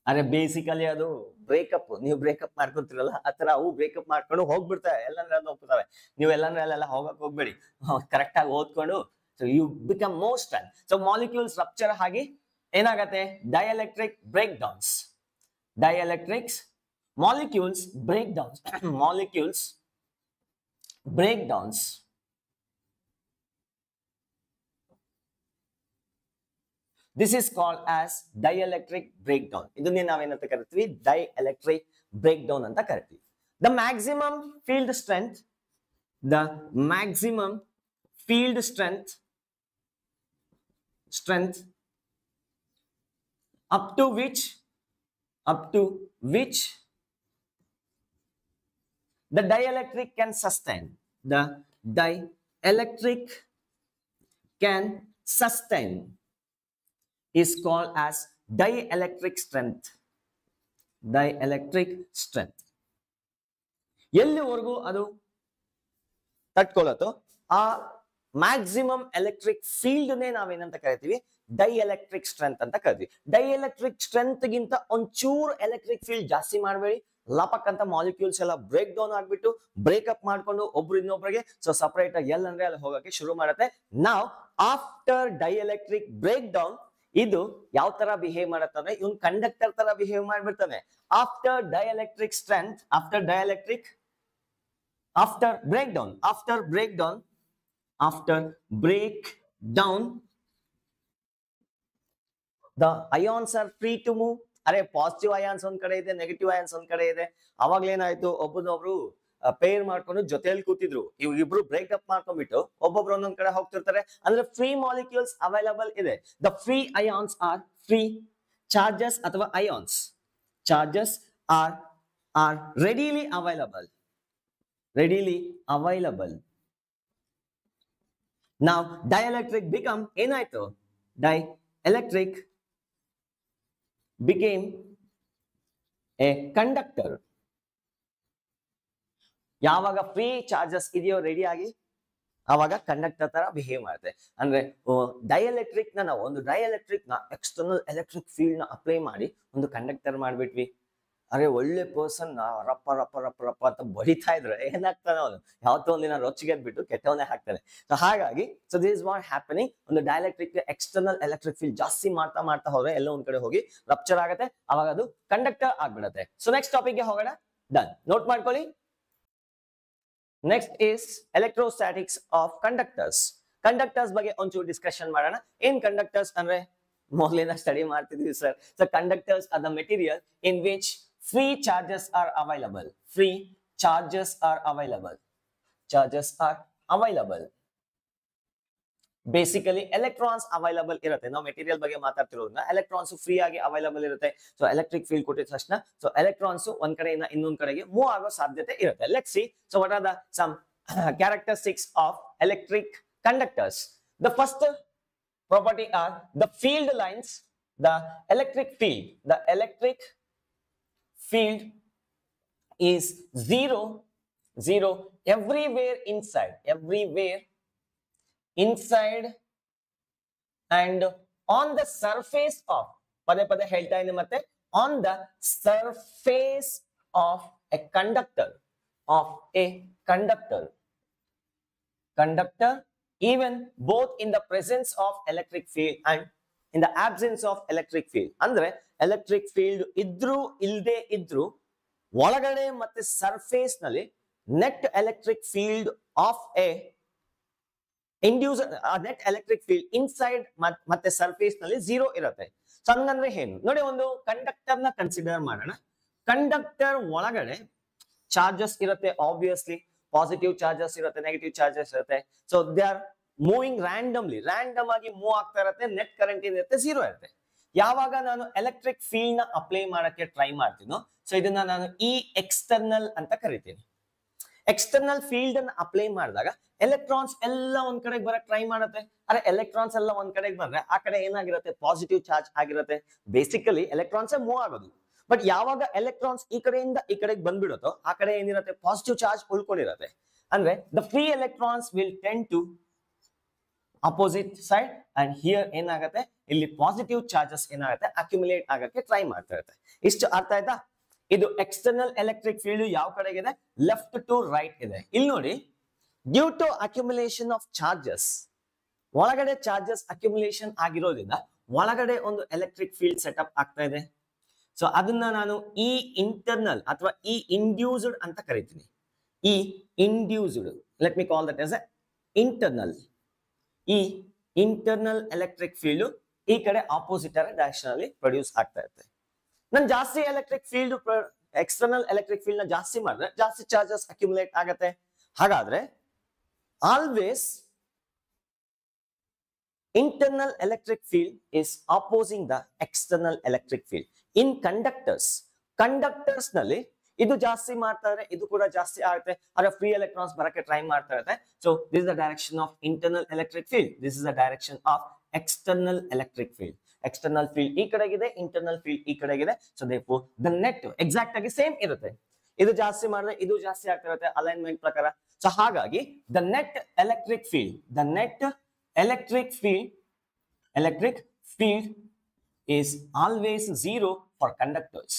ಅರೆ basically ಅದು breakup. ನೀವು breakup ಮಾಡ್ಕೊಂತೀರಲ್ಲ ಆ ತರ ಅವು breakup ಮಾಡ್ಕೊಂಡು ಹೋಗ್ಬಿಡ್ತವೆ, ಎಲ್ಲಂದ್ರೆ ಹೋಗ್ಬಿಡ್ತವೆ. ನೀವು ಎಲ್ಲಂದ್ರೆ ಹೋಗಕ್ ಹೋಗ್ಬೇಡಿ, ಕರೆಕ್ಟ್ ಆಗಿ ಓದ್ಕೊಂಡು you become more strength. So molecules rupture ಆಗಿ ಏನಾಗತ್ತೆ? Dielectric breakdowns. molecules break downs This is called as dielectric breakdown. ಇದನ್ನೇ ನಾವೇನಂತ ಕರಿತೀವಿ dielectric breakdown ಅಂತ ಕರಿತೀವಿ. The maximum field strength up to which the dielectric can sustain is called as dielectric strength. ಎಲ್ಲಿವರೆಗೂ ಅದು ತಟ್ಕೊಳ್ಳುತ್ತೋ ಆ ಮ್ಯಾಕ್ಸಿಮಮ್ ಎಲೆಕ್ಟ್ರಿಕ್ ಫೀಲ್ಡ್ ನೇ ನಾವೇನಂತ ಕರಿತೀವಿ ಡೈಎಲೆಕ್ಟ್ರಿಕ್ ಸ್ಟ್ರೆಂತ್ ಅಂತ ಕರಿತೀವಿ. ಡೈಎಲೆಕ್ಟ್ರಿಕ್ ಸ್ಟ್ರೆಂತ್ ಗಿಂತ ಒಂಚೂರು ಎಲೆಕ್ಟ್ರಿಕ್ ಫೀಲ್ಡ್ ಜಾಸ್ತಿ ಮಾಡಬೇಡಿ, ಲಪಕ್ ಅಂತ ಮಾಲಿಕ್ಯೂಲ್ಸ್ ಎಲ್ಲ ಬ್ರೇಕ್ ಡೌನ್ ಆಗ್ಬಿಟ್ಟು ಬ್ರೇಕಪ್ ಮಾಡ್ಕೊಂಡು ಒಬ್ರು ಇನ್ನೊಬ್ರಿಗೆ ಸೊ ಸಪರೇಟ್ ಆಗಿ ಎಲ್ ಅಂದ್ರೆ ಅಲ್ಲಿ ಹೋಗಕ್ಕೆ ಶುರು ಮಾಡುತ್ತೆ. ನಾವ್ ಆಫ್ಟರ್ ಡೈಎಲೆಕ್ಟ್ರಿಕ್ ಬ್ರೇಕ್ ಡೌನ್ ಇದು ಯಾವ ತರ ಬಿಹೇವ್ ಮಾಡುತ್ತೆ ಅಂದ್ರೆ ಇವನ್ ಕಂಡಕ್ಟರ್ ತರ ಬಿಹೇವ್ ಮಾಡ್ಬಿಡ್ತಾನೆ. After breakdown the ions are free to move. ಅರೆ ಪಾಸಿಟಿವ್ ಅಯಾನ್ಸ್ ಒಂದ್ ಕಡೆ ಇದೆ, ನೆಗೆಟಿವ್ ಅಯಾನ್ಸ್ ಒಂದ್ ಕಡೆ ಇದೆ. ಅವಾಗ್ಲೇನಾಯ್ತು, ಒಬ್ಬನೊಬ್ರು ಪೇರ್ ಮಾಡ್ಕೊಂಡು ಜೊತೆಯಲ್ಲಿ ಕೂತಿದ್ರು, ಇಬ್ರು ಬ್ರೇಕ್ ಅಪ್ ಮಾಡ್ಕೊಂಡ್ಬಿಟ್ಟು ಒಬ್ಬೊಬ್ರು ಒಂದೊಂದ್ ಕಡೆ ಹೋಗ್ತಿರ್ತಾರೆ. ಅಂದ್ರೆ ಫ್ರೀ ಮಾಲಿಕ್ಯೂಲ್ಸ್ ಅವೈಲಬಲ್ ಇದೆ. The free ions are free charges ಅಥವಾ ions charges are readily available. Now dielectric become ಏನಾಯ್ತು, dielectric became a conductor. ಯಾವಾಗ ಫ್ರೀ ಚಾರ್ಜಸ್ ಇದೆಯೋ ರೆಡಿ ಆಗಿ ಆವಾಗ ಕಂಡಕ್ಟರ್ ತರ ಬಿಹೇವ್ ಮಾಡುತ್ತೆ. ಅಂದ್ರೆ ಡೈಎಲೆಕ್ಟ್ರಿಕ್ ನ ನಾವು ಒಂದು ಡೈಎಲೆಕ್ಟ್ರಿಕ್ ನ ಎಕ್ಸ್ಟರ್ನಲ್ ಎಲೆಕ್ಟ್ರಿಕ್ ಫೀಲ್ಡ್ ನ ಅಪ್ಲೈ ಮಾಡಿ ಒಂದು ಕಂಡಕ್ಟರ್ ಮಾಡ್ಬಿಟ್ವಿ. ಅರೆ ಒಳ್ಳೆ ಪರ್ಸನ್ ರಪ್ಪ ರಪ್ಪ ರಪ್ಪ ರಪ್ಪ ಅಂತ ಬಡಿತಾ ಇದ್ರೆ ಏನಾಗ್ತಾನೆ, ಅವನು ಯಾವತ್ತೋ ಒಂದಿನ ರೊಚ್ಚಿಗೆದ್ಬಿಟ್ಟು ಕೆಟ್ಟವನೇ ಹಾಕ್ತಾನೆ. ಸೊ ಹಾಗಾಗಿ so this is what happening. ಒಂದು ಡೈಎಲೆಕ್ಟ್ರಿಕ್ ಎಕ್ಸ್ಟರ್ನಲ್ ಎಲೆಕ್ಟ್ರಿಕ್ ಫೀಲ್ಡ್ ಜಾಸ್ತಿ ಮಾಡ್ತಾ ಹೋದ್ರೆ ಎಲ್ಲ ಒಂದ್ ಕಡೆ ಹೋಗಿ ರಪ್ಚರ್ ಆಗುತ್ತೆ, ಅವಾಗ ಅದು ಕಂಡಕ್ಟರ್ ಆಗ್ಬಿಡುತ್ತೆ. ಸೊ ನೆಕ್ಸ್ಟ್ ಟಾಪಿಕ್ ಗೆ ಹೋಗೋಣ. ಡನ್, ನೋಟ್ ಮಾಡ್ಕೊಳ್ಳಿ. Next is electrostatics of conductors. Conductors ಬಗ್ಗೆ ಒಂಚೂರು ಡಿಸ್ಕಷನ್ ಮಾಡೋಣ. ಏನ್ ಕಂಡಕ್ಟರ್ಸ್ ಅಂದ್ರೆ ಮೊದಲಿನ ಸ್ಟಡಿ ಮಾಡ್ತಿದ್ವಿ sir. So conductors are the material in which free charges are available. Basically electrons available ಇರುತ್ತೆ. ನಾವು ಮೆಟೀರಿಯಲ್ ಬಗ್ಗೆ ಮಾತಾಡ್ತಿರೋದ್ರಿಂದ ಎಲೆಕ್ಟ್ರಾನ್ಸ್ ಫ್ರೀ ಆಗಿ ಅವೈಲಬಲ್ ಇರುತ್ತೆ. ಸೊ ಎಲೆಕ್ಟ್ರಿಕ್ ಫೀಲ್ಡ್ ಕೊಟ್ಟಿದ ತಕ್ಷಣ ಸೊ ಎಲೆಕ್ಟ್ರಾನ್ಸ್ ಒಂದ್ ಕಡೆಯಿಂದ ಇನ್ನೊಂದ್ ಕಡೆಗೆ ಮೂವ್ ಆಗೋ ಸಾಧ್ಯತೆ ಇರುತ್ತೆ. Let's see so what are the some characteristics of electric conductors. The first property are the field lines. The electric field is zero everywhere inside and on the surface of ಪದೇ ಹೇಳ್ತಾ ಇದ್ದೀನಿ ಮತ್ತೆ on the surface of a conductor even both in the presence of electric field and in the absence of electric field. ಅಂದ್ರೆ electric field ಇದ್ರೂ ಇಲ್ಲದೆ ಇದ್ರೂ ಒಳಗಡೆ ಮತ್ತೆ ಸರ್ಫೇಸ್ ನಲ್ಲಿ net electric field of A inducer, net electric field inside ಮತ್ತೆ surface ನಲ್ಲಿ zero ಇರುತ್ತೆ. ಸೊ ಹಂಗಂದ್ರೆ ಏನು ನೋಡಿ, ಒಂದು ಕಂಡಕ್ಟರ್ ನ ಕನ್ಸಿಡರ್ ಮಾಡೋಣ. ಕಂಡಕ್ಟರ್ ಒಳಗಡೆ ಚಾರ್ಜಸ್ ಇರುತ್ತೆ, ಆಬ್ವಿಯಸ್ಲಿ ಪಾಸಿಟಿವ್ ಚಾರ್ಜಸ್ ಇರುತ್ತೆ, ನೆಗೆಟಿವ್ ಚಾರ್ಜಸ್ ಇರುತ್ತೆ. So they are moving random ಆಗಿ ಮೂವ್ ಆಗ್ತಾ ಇರುತ್ತೆ. ನೆಟ್ ಕರೆಂಟ್ ಇರುತ್ತೆ, ಝೀರೋ ಇರುತ್ತೆ. ಯಾವಾಗ ನಾನು ಎಲೆಕ್ಟ್ರಿಕ್ ಫೀಲ್ಡ್ ನ ಅಪ್ಲೈ ಮಾಡಕ್ಕೆ ಟ್ರೈ ಮಾಡ್ತೀನೋ ಸೊ ಇದನ್ನ ನಾನು ಈ ಎಕ್ಸ್ಟರ್ನಲ್ ಅಂತ ಕರಿತೀನಿ. ಎಕ್ಸ್ಟರ್ನಲ್ ಫೀಲ್ಡ್ ಅನ್ನು ಅಪ್ಲೈ ಮಾಡಿದಾಗ ಎಲೆಕ್ಟ್ರಾನ್ಸ್ ಎಲ್ಲ ಒಂದ್ ಕಡೆಗೆ ಬರಕ್ ಟ್ರೈ ಮಾಡುತ್ತೆ. ಅರೆ ಎಲೆಕ್ಟ್ರಾನ್ಸ್ ಎಲ್ಲ ಒಂದ್ ಕಡೆಗೆ ಬಂದ್ರೆ ಆ ಕಡೆ ಏನಾಗಿರುತ್ತೆ, ಪಾಸಿಟಿವ್ ಚಾರ್ಜ್ ಆಗಿರುತ್ತೆ. ಬೇಸಿಕಲಿ ಎಲೆಕ್ಟ್ರಾನ್ಸ್ ಮೂವ್ ಆಗೋದು. ಬಟ್ ಯಾವಾಗ ಎಲೆಕ್ಟ್ರಾನ್ಸ್ ಈ ಕಡೆಯಿಂದ ಈ ಕಡೆಗೆ ಬಂದ್ಬಿಡುತ್ತೋ ಆ ಕಡೆ ಏನಿರುತ್ತೆ, ಪಾಸಿಟಿವ್ ಚಾರ್ಜ್ ಉಳ್ಕೊಂಡಿರುತ್ತೆ. ಅಂದ್ರೆ the free electrons will tend to opposite side and here ಏನಾಗುತ್ತೆ, ಇಲ್ಲಿ ಪಾಸಿಟಿವ್ ಚಾರ್ಜಸ್ ಏನಾಗುತ್ತೆ ಅಕ್ಯುಮುಲೇಟ್ ಆಗಕ್ಕೆ ಟ್ರೈ ಮಾಡ್ತಾ ಇರುತ್ತೆ. ಇಷ್ಟು ಅರ್ಥ ಆಯ್ತಾ? ಇದು ಎಕ್ಸ್ಟರ್ನಲ್ ಎಲೆಕ್ಟ್ರಿಕ್ ಫೀಲ್ಡ್ ಯಾವ ಕಡೆಗಿದೆ, ಲೆಫ್ಟ್ ಟು ರೈಟ್ ಇದೆ. ಇಲ್ಲಿ ನೋಡಿ, due to accumulation of charges, ಒಳಗಡೆ ಚಾರ್ಜಸ್ ಅಕ್ಯುಮುಲೇಷನ್ ಆಗಿರೋದ್ರಿಂದ ಒಳಗಡೆ ಒಂದು ಎಲೆಕ್ಟ್ರಿಕ್ ಫೀಲ್ಡ್ ಸೆಟಪ್ ಆಗ್ತಾ ಇದೆ. ಸೊ ಅದನ್ನ ನಾನು ಈ ಇಂಟರ್ನಲ್ ಅಥವಾ ಈ ಇಂಡ್ಯೂಸ್ಡ್ ಅಂತ ಕರಿತೀನಿ. ಈ induced, let me call that as A internal. ಈ ಇಂಟರ್ನಲ್ ಎಲೆಕ್ಟ್ರಿಕ್ ಫೀಲ್ಡ್ ಈ ಕಡೆ ಆಪೋಸಿಟ್ ಡೈರೆಕ್ಷನ್ ಅಲ್ಲಿ ಪ್ರೊಡ್ಯೂಸ್ ಆಗ್ತಾ ಇರುತ್ತೆ. ನಾನು ಜಾಸ್ತಿ electric field external electric field ನ ಜಾಸ್ತಿ ಮಾಡಿದ್ರೆ ಜಾಸ್ತಿ ಚಾರ್ಜಸ್ ಅಕ್ಯುಮುಲೇಟ್ ಆಗತ್ತೆ. ಹಾಗಾದ್ರೆ always internal electric field is opposing the external electric field. In conductors ನಲ್ಲಿ ಇದು ಜಾಸ್ತಿ ಮಾಡ್ತಾ ಇದ್ರೆ ಇದು ಕೂಡ ಜಾಸ್ತಿ ಆಗುತ್ತೆ, ಆದ್ರೆ ಫ್ರೀ ಎಲೆಕ್ಟ್ರಾನ್ಸ್ ಬರಕ್ಕೆ ಟ್ರೈ ಮಾಡ್ತಾ ಇರುತ್ತೆ. So this is the direction of internal electric field, this is the direction of external electric field. External field ಈ ಕಡೆಗಿದೆ, ಇಂಟರ್ನಲ್ ಫೀಲ್ಡ್ ಈ ಕಡೆಗಿದೆ. So therefore the net exact ಆಗಿ ಸೇಮ್ ಇರುತ್ತೆ. ಇದು ಜಾಸ್ತಿ ಮಾಡಿದ್ರೆ ಇದು ಜಾಸ್ತಿ ಆಗ್ತಾ ಇರುತ್ತೆ ಅಲೈನ್ಮೆಂಟ್ ಪ್ರಕಾರ. ಸೊ ಹಾಗಾಗಿ the net electric field is always zero for conductors.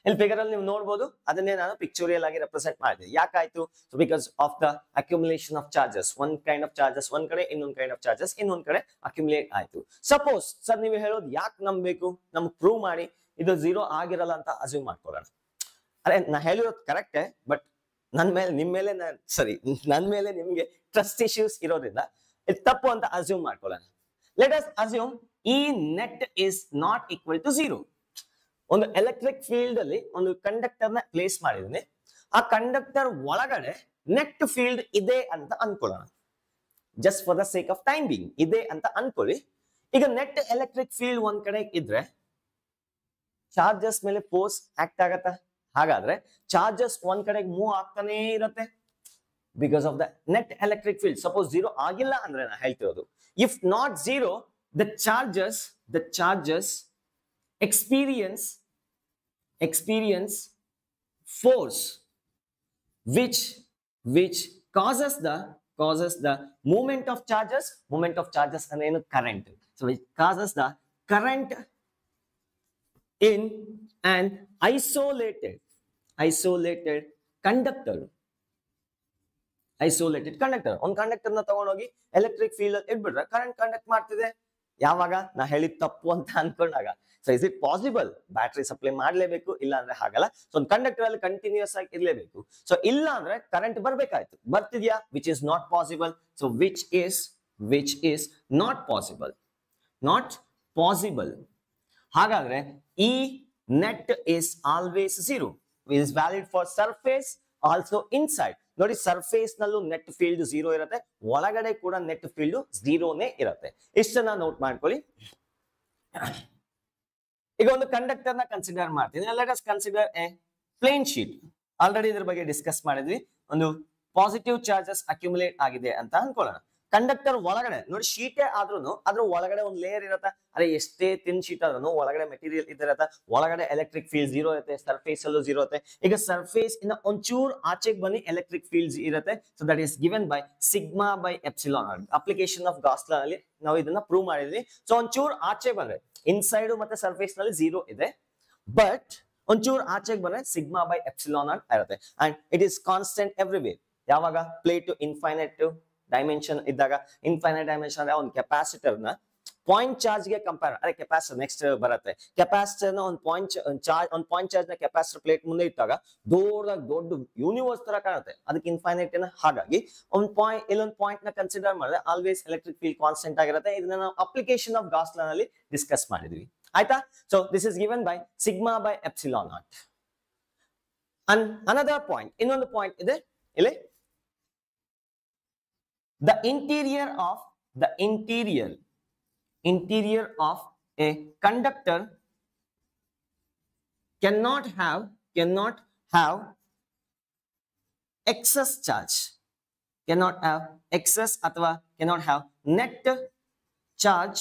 ಇಲ್ಲಿ ಫಿಗರ್ ಅಲ್ಲಿ ನೀವು ನೋಡಬಹುದು, ಅದನ್ನೇ ನಾನು ಪಿಕ್ಚೋರಿಯಲ್ ಆಗಿ ರೆಪ್ರೆಸೆಂಟ್ ಮಾಡಿದೆ. ಯಾಕಾಯ್ತು? So because of the accumulation of charges. ಒಂದ್ ಕೈಂಡ್ ಆಫ್ ಚಾರ್ಜಸ್ ಒಂದ್ ಕಡೆ, ಇನ್ನೊಂದ್ ಕೈಂಡ್ ಆಫ್ ಚಾರ್ಜಸ್ ಇನ್ನೊಂದ್ ಕಡೆ ಅಕ್ಯುಮುಲೇಟ್ ಆಯ್ತು. ಸಪೋಸ್ ಸರ್ ನೀವು ಹೇಳೋದು ಯಾಕೆ ನಂಬಬೇಕು, ನಮ್ಗೆ ಪ್ರೂವ್ ಮಾಡಿ ಇದು ಝೀರೋ ಆಗಿರಲ್ಲ ಅಂತ ಅಸ್ಯೂಮ್ ಮಾಡ್ಕೊಳ್ಳೋಣ. ಅರೆ ನಾ ಹೇಳಿರೋದು ಕರೆಕ್ಟೇ, ಬಟ್ ನನ್ ಮೇಲೆ ನಿಮ್ಗೆ ಟ್ರಸ್ಟ್ ಇಶ್ಯೂಸ್ ಇರೋದ್ರಿಂದ ಇದು ತಪ್ಪು ಅಂತ ಅಸ್ಯೂಮ್ ಮಾಡ್ಕೊಳ್ಳೋಣ. ಲೆಟ್ ಅಸ್ ಅಸ್ಯೂಮ್ ಈ net is not equal to zero. ಒಂದು ಎಲೆಕ್ಟ್ರಿಕ್ ಫೀಲ್ಡ್ ಅಲ್ಲಿ ಒಂದು ಕಂಡಕ್ಟರ್ ನ ಪ್ಲೇಸ್ ಮಾಡಿದೀನಿ, ಆ ಕಂಡಕ್ಟರ್ ಒಳಗಡೆ ನೆಟ್ ಫೀಲ್ಡ್ ಇದೆ ಅಂತ ಅನ್ಕೊಳ್ಳೋಣ. Just for the sake of time being ಇದೆ ಅಂತ ಅನ್ಕೊಳ್ಳಿ. ಈಗ ನೆಟ್ ಎಲೆಕ್ಟ್ರಿಕ್ ಫೀಲ್ಡ್ ಒಂದ್ ಕಡೆ ಇದ್ರೆ ಚಾರ್ಜಸ್ ಮೇಲೆ ಫೋರ್ಸ್ ಆಕ್ಟ್ ಆಗತ್ತ. ಹಾಗಾದ್ರೆ ಚಾರ್ಜಸ್ ಒಂದ್ ಕಡೆಗೆ ಮೂವ್ ಆಗ್ತಾನೆ ಇರುತ್ತೆ because of the net electric field. Suppose zero ಆಗಿಲ್ಲ ಅಂದ್ರೆ ನಾ ಹೇಳ್ತಿರೋದು, if not zero the charges experience force which causes the movement of charges and then current. So it causes the current in an isolated conductor. ಒಂದು conductor ನ ತಗೊಂಡೋಗಿ electric field ಅಲ್ಲಿ ಇಟ್ಬಿಟ್ರೆ current conduct ಮಾಡ್ತಿದೆ. ಯಾವಾಗ ನಾ ಹೇಳಿದ ತಪ್ಪು ಅಂತ ಅನ್ಕೊಂಡಾಗ. So is it possible? Battery supply ಮಾಡ್ಲೇಬೇಕು, ಇಲ್ಲ ಅಂದ್ರೆ ಹಾಗಲ್ಲ. ಸೊ ಒಂದು ಕಂಡಕ್ಟರ್ ಅಲ್ಲಿ ಕಂಟಿನ್ಯೂಸ್ ಆಗಿ ಇರ್ಲೇಬೇಕು. ಸೊ ಇಲ್ಲ ಅಂದ್ರೆ ಕರೆಂಟ್ ಬರ್ಬೇಕಾಯ್ತು. ಬರ್ತಿದ್ಯಾ? Which is not possible. So which is not possible. ಹಾಗಾದ್ರೆ ಈ net is always zero. Is valid for surface also inside. ನೋಡಿ, ಸರ್ಫೇಸ್ ನಲ್ಲೂ ನೆಟ್ ಫೀಲ್ಡ್ ಝೀರೋ ಇರುತ್ತೆ, ಒಳಗಡೆ ಕೂಡ ನೆಟ್ ಫೀಲ್ಡ್ ಝೀರೋನೇ ಇರುತ್ತೆ. ಇಷ್ಟನ್ನ ನೋಟ್ ಮಾಡ್ಕೊಳ್ಳಿ. ಈಗ ಒಂದು ಕಂಡಕ್ಟರ್ ನ ಕನ್ಸಿಡರ್ ಮಾಡ್ತೀನಿ. Let us consider a plane sheet. Already ಇದ್ರ ಬಗ್ಗೆ ಡಿಸ್ಕಸ್ ಮಾಡಿದ್ವಿ. ಒಂದು ಪಾಸಿಟಿವ್ ಚಾರ್ಜಸ್ ಅಕ್ಯುಮುಲೇಟ್ ಆಗಿದೆ ಅಂತ ಅನ್ಕೊಳ್ಳೋಣ. ಕಂಡಕ್ಟರ್ ಒಳಗಡೆ ನೋಡಿ, ಶೀಟೇ ಆದ್ರೂ ಅದ್ರ ಒಳಗಡೆ ಒಂದು ಲೇಯರ್ ಇರುತ್ತೆ. ಅರೆ ಎಷ್ಟೇ ತಿನ್ ಶೀಟ್ ಆದ್ರೂ ಒಳಗಡೆ ಮೆಟೀರಿಯಲ್ ಇದಿರತ್ತೆ, ಒಳಗಡೆ ಎಲೆಕ್ಟ್ರಿಕ್ ಫೀಲ್ಡ್ ಝೀರೋ ಇರುತ್ತೆ, ಸರ್ಫೇಸ್ ಅಲ್ಲೂ ಝೀರೋ ಇರುತ್ತೆ. ಈಗ ಸರ್ಫೇಸ್ ಇಂದ ಒಂಚೂರು ಆಚೆಗೆ ಬನ್ನಿ ಎಲೆಕ್ಟ್ರಿಕ್ ಫೀಲ್ಡ್ ಇರುತ್ತೆ. So that is given by sigma by epsilon. Application of Gauss law ಅಲ್ಲಿ ನಾವು ಇದನ್ನ ಪ್ರೂವ್ ಮಾಡಿದ್ವಿ. ಸೊ ಒಂಚೂರು ಆಚೆ ಬಂದ್ರೆ ಇನ್ಸೈಡ್ ಮತ್ತೆ ಸರ್ಫೇಸ್ ನಲ್ಲಿ ಝೀರೋ ಇದೆ, ಬಟ್ ಒಂಚೂರು ಆಚೆಗೆ ಬಂದ್ರೆ ಸಿಗ್ಮಾ ಬೈ ಎಪ್ಸಿಲಾನ್ ಇರುತ್ತೆ. And it is constant everywhere. ಯಾವಾಗ ಪ್ಲೇಟ್ ಇನ್ಫೈನೈಟ್ ಡೈಮೆನ್ಷನ್ ಇದ್ದಾಗ, ಇನ್ಫೈನೈಟ್ ಡೈಮೆನ್ಷನ್ ಅಂದ್ರೆ ಒಂದು ಕೆಪಾಸಿಟರ್ ನ ಪಾಯಿಂಟ್ ಚಾರ್ಜ್ ಗೆ ಕಂಪೇರ್, ಅದೇ ಕೆಪಾಸಿಟರ್ ನೆಕ್ಸ್ಟ್ ಬರುತ್ತೆ. ಕೆಪಾಸಿಟರ್ ನ ಒಂದು ಪಾಯಿಂಟ್ ಚಾರ್ಜ್ ನ ಕೆಪಾಸಿಟರ್ ಪ್ಲೇಟ್ ಮುಂದೆ ಇಟ್ಟಾಗ ದೊಡ್ಡ ಯೂನಿವರ್ಸ್ ತರ ಕಾಣುತ್ತೆ, ಅದಕ್ಕೆ ಇನ್ಫೈನೈಟ್. ಹಾಗಾಗಿ ಇಲ್ಲೊಂದು ಪಾಯಿಂಟ್ ನ ಕನ್ಸಿಡರ್ ಮಾಡಿದ್ರೆ ಆಲ್ವೇಸ್ ಎಲೆಕ್ಟ್ರಿಕ್ ಫೀಲ್ಡ್ ಕಾನ್ಸ್ಟೆಂಟ್ ಆಗಿರುತ್ತೆ. ಇದನ್ನ ನಾವು ಅಪ್ಲಿಕೇಶನ್ ಆಫ್ ಗಾಸ್ ಲಾ ನಲ್ಲಿ ಡಿಸ್ಕಸ್ ಮಾಡಿದ್ವಿ, ಆಯ್ತಾ? So this is given by sigma by epsilon naught. And another point, ಇನ್ನೊಂದು ಪಾಯಿಂಟ್ ಇದೆ ಇಲ್ಲಿ. The interior of a conductor cannot have excess charge, ಅಥವಾ cannot have net charge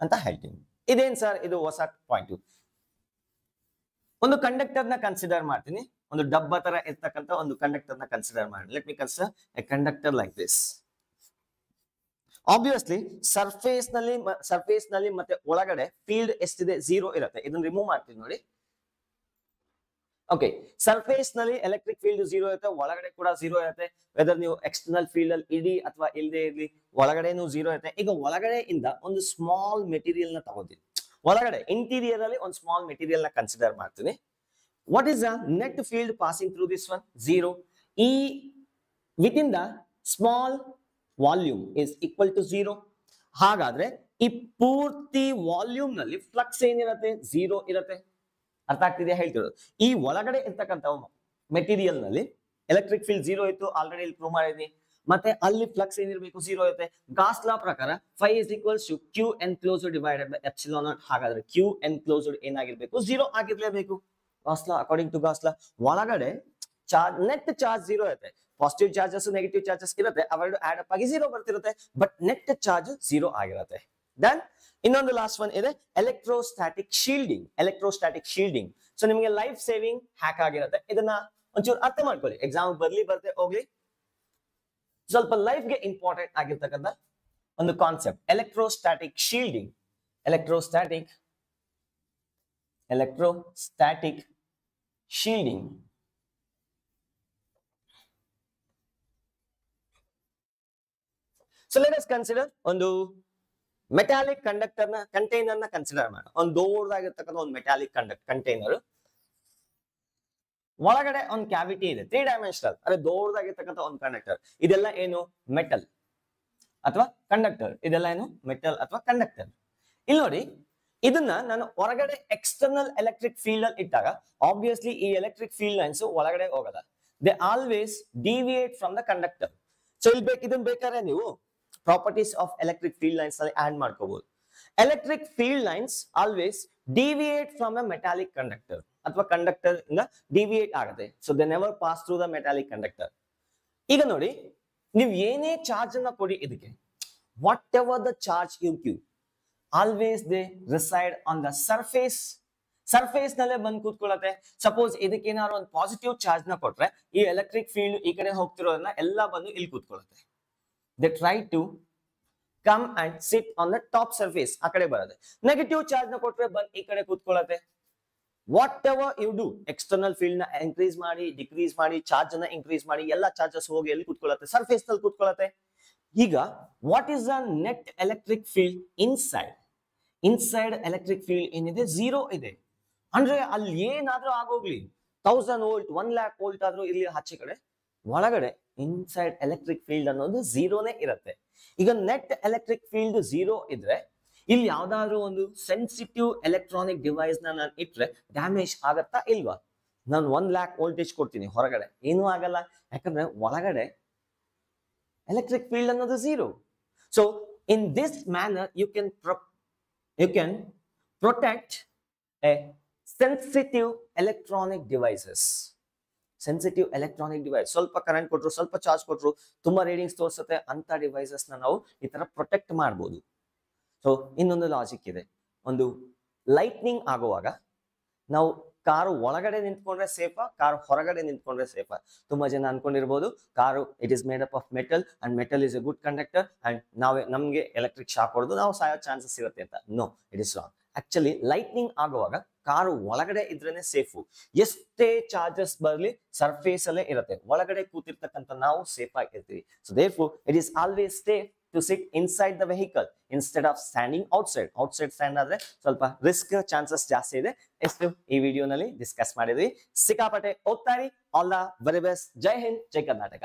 ಅಂತ ಹೇಳ್ತೀನಿ. ಇದೇನ್ ಸರ್ ಇದು ಹೊಸ ಪಾಯಿಂಟ್. ಒಂದು ಕಂಡಕ್ಟರ್ ನ ಕನ್ಸಿಡರ್ ಮಾಡ್ತೀನಿ, ಒಂದು ಡಬ್ಬ ತರ ಇರ್ತಕ್ಕಂಥ ಒಂದು ಕಂಡಕ್ಟರ್ ನ ಕನ್ಸಿಡರ್ ಮಾಡಿ. Let me consider A conductor like this. Obviously surface ನಲ್ಲಿ ಮತ್ತೆ ಒಳಗಡೆ ಫೀಲ್ಡ್ ಎಷ್ಟಿದೆ? ಝೀರೋ ಇರುತ್ತೆ. ಇದನ್ನ ರಿಮೂವ್ ಮಾಡ್ತೀನಿ ನೋಡಿ. ಓಕೆ, ಸರ್ಫೇಸ್ ನಲ್ಲಿ ಎಲೆಕ್ಟ್ರಿಕ್ ಫೀಲ್ಡ್ ಝೀರೋ ಇರುತ್ತೆ, ಒಳಗಡೆ ಕೂಡ ಝೀರೋ ಇರುತ್ತೆ. ವೆದರ್ ನೀವು ಎಕ್ಸ್ಟರ್ನಲ್ ಫೀಲ್ಡ್ ಅಲ್ಲಿ ಇಡಿ ಅಥವಾ ಇಲ್ಲದೆ ಇರ್ಲಿ, ಒಳಗಡೆನೂ ಝೀರೋ ಇರುತ್ತೆ. ಈಗ ಒಳಗಡೆ ಇಂದ ಒಂದು ಸ್ಮಾಲ್ ಮೆಟೀರಿಯಲ್ ನ ತಗೋತೀನಿ. ಒಳಗಡೆ ಇಂಟೀರಿಯರ್ ಅಲ್ಲಿ ಒಂದು ಸ್ಮಾಲ್ ಮೆಟೀರಿಯಲ್ ನ ಕನ್ಸಿಡರ್ ಮಾಡ್ತೀನಿ. What is the net field passing through this one? Zero. Within the small volume is equal to 0. ಹಾಗಾದ್ರೆ ಈ ಪೂರ್ತಿ ವಾಲ್ಯೂಮ್ ನಲ್ಲಿ ಫ್ಲಕ್ಸ್ ಏನಿರತ್ತೆ, 0 ಇರತ್ತೆ. ಅರ್ಥ ಆಗ್ತಿದೆಯಾ ಹೇಳ್ತಿರೋದು? ಈ ಒಳಗಡೆ ಇರ್ತಕ್ಕಂಥ ಮೆಟೀರಿಯಲ್ ನಲ್ಲಿ ಎಲೆಕ್ಟ್ರಿಕ್ ಫೀಲ್ಡ್ 0 ಇತ್ತು, ಆಲ್ರೆಡಿ ಇಲ್ಲಿ ಪ್ರೂವ್ ಮಾಡಿದ್ವಿ. ಮತ್ತೆ ಅಲ್ಲಿ ಫ್ಲಕ್ಸ್ ಏನಿರಬೇಕು, 0 ಇರುತ್ತೆ. ಗಾಸ್ ಲಾ ಪ್ರಕಾರ phi is equals to q enclosed divided by epsilon naught. ಹಾಗಾದ್ರೆ q enclosed ಏನಾಗಿರ್ಬೇಕು, 0 ಆಗಿರ್ಲೇಬೇಕು. Gauss law, according to Gauss law, ಒಳಗಡೆ ಚಾರ್ಜ್, ನೆಟ್ ಚಾರ್ಜ್ 0 ಇರುತ್ತೆ. ಪಾಸಿಟಿವ್ ಚಾರ್ಜಸ್ ನೆಗೆಟಿವ್ ಚಾರ್ಜಸ್ ಇರುತ್ತೆ, ಅವೆರಡು ಆಡ್ ಅಪ್ ಆಗಿ 0 ಬರ್ತಿರುತ್ತೆ. ಬಟ್ ನೆಟ್ ಚಾರ್ಜ್ 0 ಆಗಿರುತ್ತೆ. ದೆನ್ ಇನ್ನೊಂದು ಲಾಸ್ಟ್ ಒನ್ ಇದೆ electrostatic shielding. Electrostatic shielding so ನಿಮಗೆ ಲೈಫ್ ಸೇವಿಂಗ್ ಹ್ಯಾಕ್ ಆಗಿರುತ್ತೆ. ಇದನ್ನ ಒಂಚೂರು ಅರ್ಥ ಮಾಡ್ಕೊಳ್ಳಿ, ಎಕ್ಸಾಮ್ ಬರ್ಲಿ ಬರ್ತೆ ಹೋಗ್ಲಿ, ಸ್ವಲ್ಪ ಲೈಫ್ಗೆ ಇಂಪಾರ್ಟೆಂಟ್ ಆಗಿರ್ತಕ್ಕಂಥ ಒಂದು concept electrostatic shielding. Electrostatic shielding. So let us consider ಒಂದು ಮೆಟಾಲಿಕ್ ಕಂಡಕ್ಟರ್ ನ ಕಂಟೈನರ್ ನ ಕನ್ಸಿಡರ್ ಮಾಡೋಣ. ಒಂದು ದೊಡ್ಡದಾಗಿರ್ತಕ್ಕಂಥ ಒಂದು ಮೆಟಾಲಿಕ್ ಕಂಟೈನರ್, ಒಳಗಡೆ ಒಂದು ಕ್ಯಾವಿಟಿ ಇದೆ, 3 ಡೈಮೆನ್ಷನಲ್, ಅದೇ ದೊಡ್ಡದಾಗಿರ್ತಕ್ಕಂಥ ಒಂದು ಕಂಡಕ್ಟರ್. ಇದೆಲ್ಲ ಏನು, ಮೆಟಲ್ ಅಥವಾ ಕಂಡಕ್ಟರ್. ಇದೆಲ್ಲ ಏನು, ಮೆಟಲ್ ಅಥವಾ ಕಂಡಕ್ಟರ್. ಇಲ್ಲಿ ನೋಡಿ, ಇದನ್ನ ನಾನು ಹೊರಗಡೆ ಎಕ್ಸ್ಟರ್ನಲ್ ಎಲೆಕ್ಟ್ರಿಕ್ ಫೀಲ್ಡ್ ಅಲ್ಲಿ ಇಟ್ಟಾಗ ಆಬ್ವಿಯಸ್ಲಿ ಈ ಎಲೆಕ್ಟ್ರಿಕ್ ಫೀಲ್ಡ್ ಲೈನ್ಸ್ ಒಳಗಡೆ ಹೋಗಲ್ಲ. They always deviate from the conductor. So ಇಲ್ಲಿ ಇದನ್ನ ಬೇಕಾದ್ರೆ ನೀವು properties of electric field lines ಅಲ್ಲಿ ಆಡ್ ಮಾಡ್ಕೋಬಹುದು. Electric field lines always deviate from a metallic conductor ಅಥವಾ ಕಂಡಕ್ಟರ್ ಇಂದ ಡಿವಿಯೇಟ್ ಆಗುತ್ತೆ. So they never pass through the metallic conductor. ಈಗ ನೋಡಿ, ನೀವು ಏನೇ ಚಾರ್ಜ್ ಅನ್ನ ಕೊಡಿ ಇದಕ್ಕೆ, whatever the charge you give, always they reside on the surface. Surface ನಲ್ಲೇ ಬಂದು ಕೂತ್ಕೊಳ್ಳುತ್ತೆ. ಸಪೋಸ್ ಇದಕ್ಕೆ ಏನಾದ್ರು ಒಂದು ಪಾಸಿಟಿವ್ ಚಾರ್ಜ್ ನ ಕೊಟ್ರೆ ಈ ಎಲೆಕ್ಟ್ರಿಕ್ ಫೀಲ್ಡ್ ಈ ಕಡೆ ಹೋಗ್ತಿರೋದನ್ನ ಎಲ್ಲ ಬಂದು ಇಲ್ಲಿ ಕೂತ್ಕೊಳ್ಳುತ್ತೆ. They try to come and sit on the top surface, ಆ ಕಡೆ ಬರುತ್ತೆ. ನೆಗೆಟಿವ್ ಚಾರ್ಜ್ ನ ಕೊಟ್ರೆ ಬಂದು ಈ ಕಡೆ ಕೂತ್ಕೊಳ್ಳುತ್ತೆ. Whatever you do, external field ನ ಇನ್ಕ್ರೀಸ್ ಮಾಡಿ, ಡಿಕ್ರೀಸ್ ಮಾಡಿ, ಚಾರ್ಜ್ ಅನ್ನ ಇನ್ಕ್ರೀಸ್ ಮಾಡಿ, ಎಲ್ಲ ಚಾರ್ಜಸ್ ಹೋಗಿ ಎಲ್ಲಿ ಕೂತ್ಕೊಳ್ಳುತ್ತೆ, ಸರ್ಫೇಸ್ ನಲ್ಲಿ ಕೂತ್ಕೊಳ್ಳುತ್ತೆ. ಈಗ what is the net electric field inside? Inside electric field ಏನಿದೆ, 0 ಇದೆ. ಅಂದ್ರೆ ಅಲ್ಲಿ ಏನಾದ್ರೂ ಆಗೋಗ್ಲಿ, 1000 ವೋಲ್ಟ್ 1 lakh ವೋಲ್ಟ್ ಆದ್ರೂ ಇಲ್ಲಿ ಆಚೆ ಕಡೆ, ಒಳಗಡೆ ಇನ್ಸೈಡ್ ಎಲೆಕ್ಟ್ರಿಕ್ ಫೀಲ್ಡ್ ಅನ್ನೋದು 0ನೇ ಇರುತ್ತೆ. ಈಗ ನೆಟ್ ಎಲೆಕ್ಟ್ರಿಕ್ ಫೀಲ್ಡ್ 0 ಇದ್ರೆ ಇಲ್ಲಿ ಯಾವ್ದಾದ್ರು ಒಂದು ಸೆನ್ಸಿಟಿವ್ ಎಲೆಕ್ಟ್ರಾನಿಕ್ ಡಿವೈಸ್ ನಾನು ಇಟ್ರೆ ಡ್ಯಾಮೇಜ್ ಆಗತ್ತಾ ಇಲ್ವಾ? ನಾನು 1 lakh ವೋಲ್ಟೇಜ್ ಕೊಡ್ತೀನಿ ಹೊರಗಡೆ, ಏನೂ ಆಗಲ್ಲ, ಯಾಕಂದ್ರೆ ಒಳಗಡೆ electric field ಅನ್ನೋದು 0. So in this manner you can protect a sensitive electronic devices. Sensitive electronic device, ಸ್ವಲ್ಪ ಕರೆಂಟ್ ಕೊಟ್ರು, ಸ್ವಲ್ಪ ಚಾರ್ಜ್ ಕೊಟ್ರು, ತುಂಬಾ ರೀಡಿಂಗ್ಸ್ ತೋರಿಸುತ್ತೆ ಅಂತ ಡಿವೈಸಸ್ ನ ನಾವು ಈ ತರ ಪ್ರೊಟೆಕ್ಟ್ ಮಾಡಬಹುದು. ಸೊ ಇನ್ನೊಂದು ಲಾಜಿಕ್ ಇದೆ, ಒಂದು ಲೈಟ್ನಿಂಗ್ ಆಗುವಾಗ ನಾವು ಕಾರು ಒಳಗಡೆ ನಿಂತ್ಕೊಂಡ್ರೆ ಸೇಫಾ, ಕಾರು ಹೊರಗಡೆ ನಿಂತ್ಕೊಂಡ್ರೆ ಸೇಫಾ? ತುಂಬಾ ಜನ ಅನ್ಕೊಂಡಿರ್ಬೋದು car it is made up of metal and metal is a good conductor and ನಮ್ಗೆ ಎಲೆಕ್ಟ್ರಿಕ್ ಶಾಕ್ ಹೊಡೆದು ನಾವು ಸಾಯೋ ಚಾನ್ಸಸ್ ಇರುತ್ತೆ ಅಂತ. No, it is wrong. Actually lightning ಆಗುವಾಗ ಕಾರು ಒಳಗಡೆ ಇದ್ರೇನೆ ಸೇಫು. ಎಷ್ಟೇ ಚಾರ್ಜಸ್ ಬರಲಿ ಸರ್ಫೇಸ್ ಅಲ್ಲೇ ಇರುತ್ತೆ, ಒಳಗಡೆ ಕೂತಿರ್ತಕ್ಕಂಥ ನಾವು ಸೇಫ್ ಆಗಿರ್ತೀವಿ. So therefore it is always safe to sit inside the vehicle instead of standing outside. outside stand ಆದ್ರೆ ಸ್ವಲ್ಪ ರಿಸ್ಕ್ ಚಾನ್ಸಸ್ ಜಾಸ್ತಿ ಇದೆ. ಎಷ್ಟು ಈ ವಿಡಿಯೋನಲ್ಲಿ ಡಿಸ್ಕಸ್ ಮಾಡಿದ್ವಿ. ಸಿಕ್ಕಾಪಟ್ಟೆ ಓದ್ತಾ ಇರಿ. All the very best. Jai Hind, Jai Karnataka.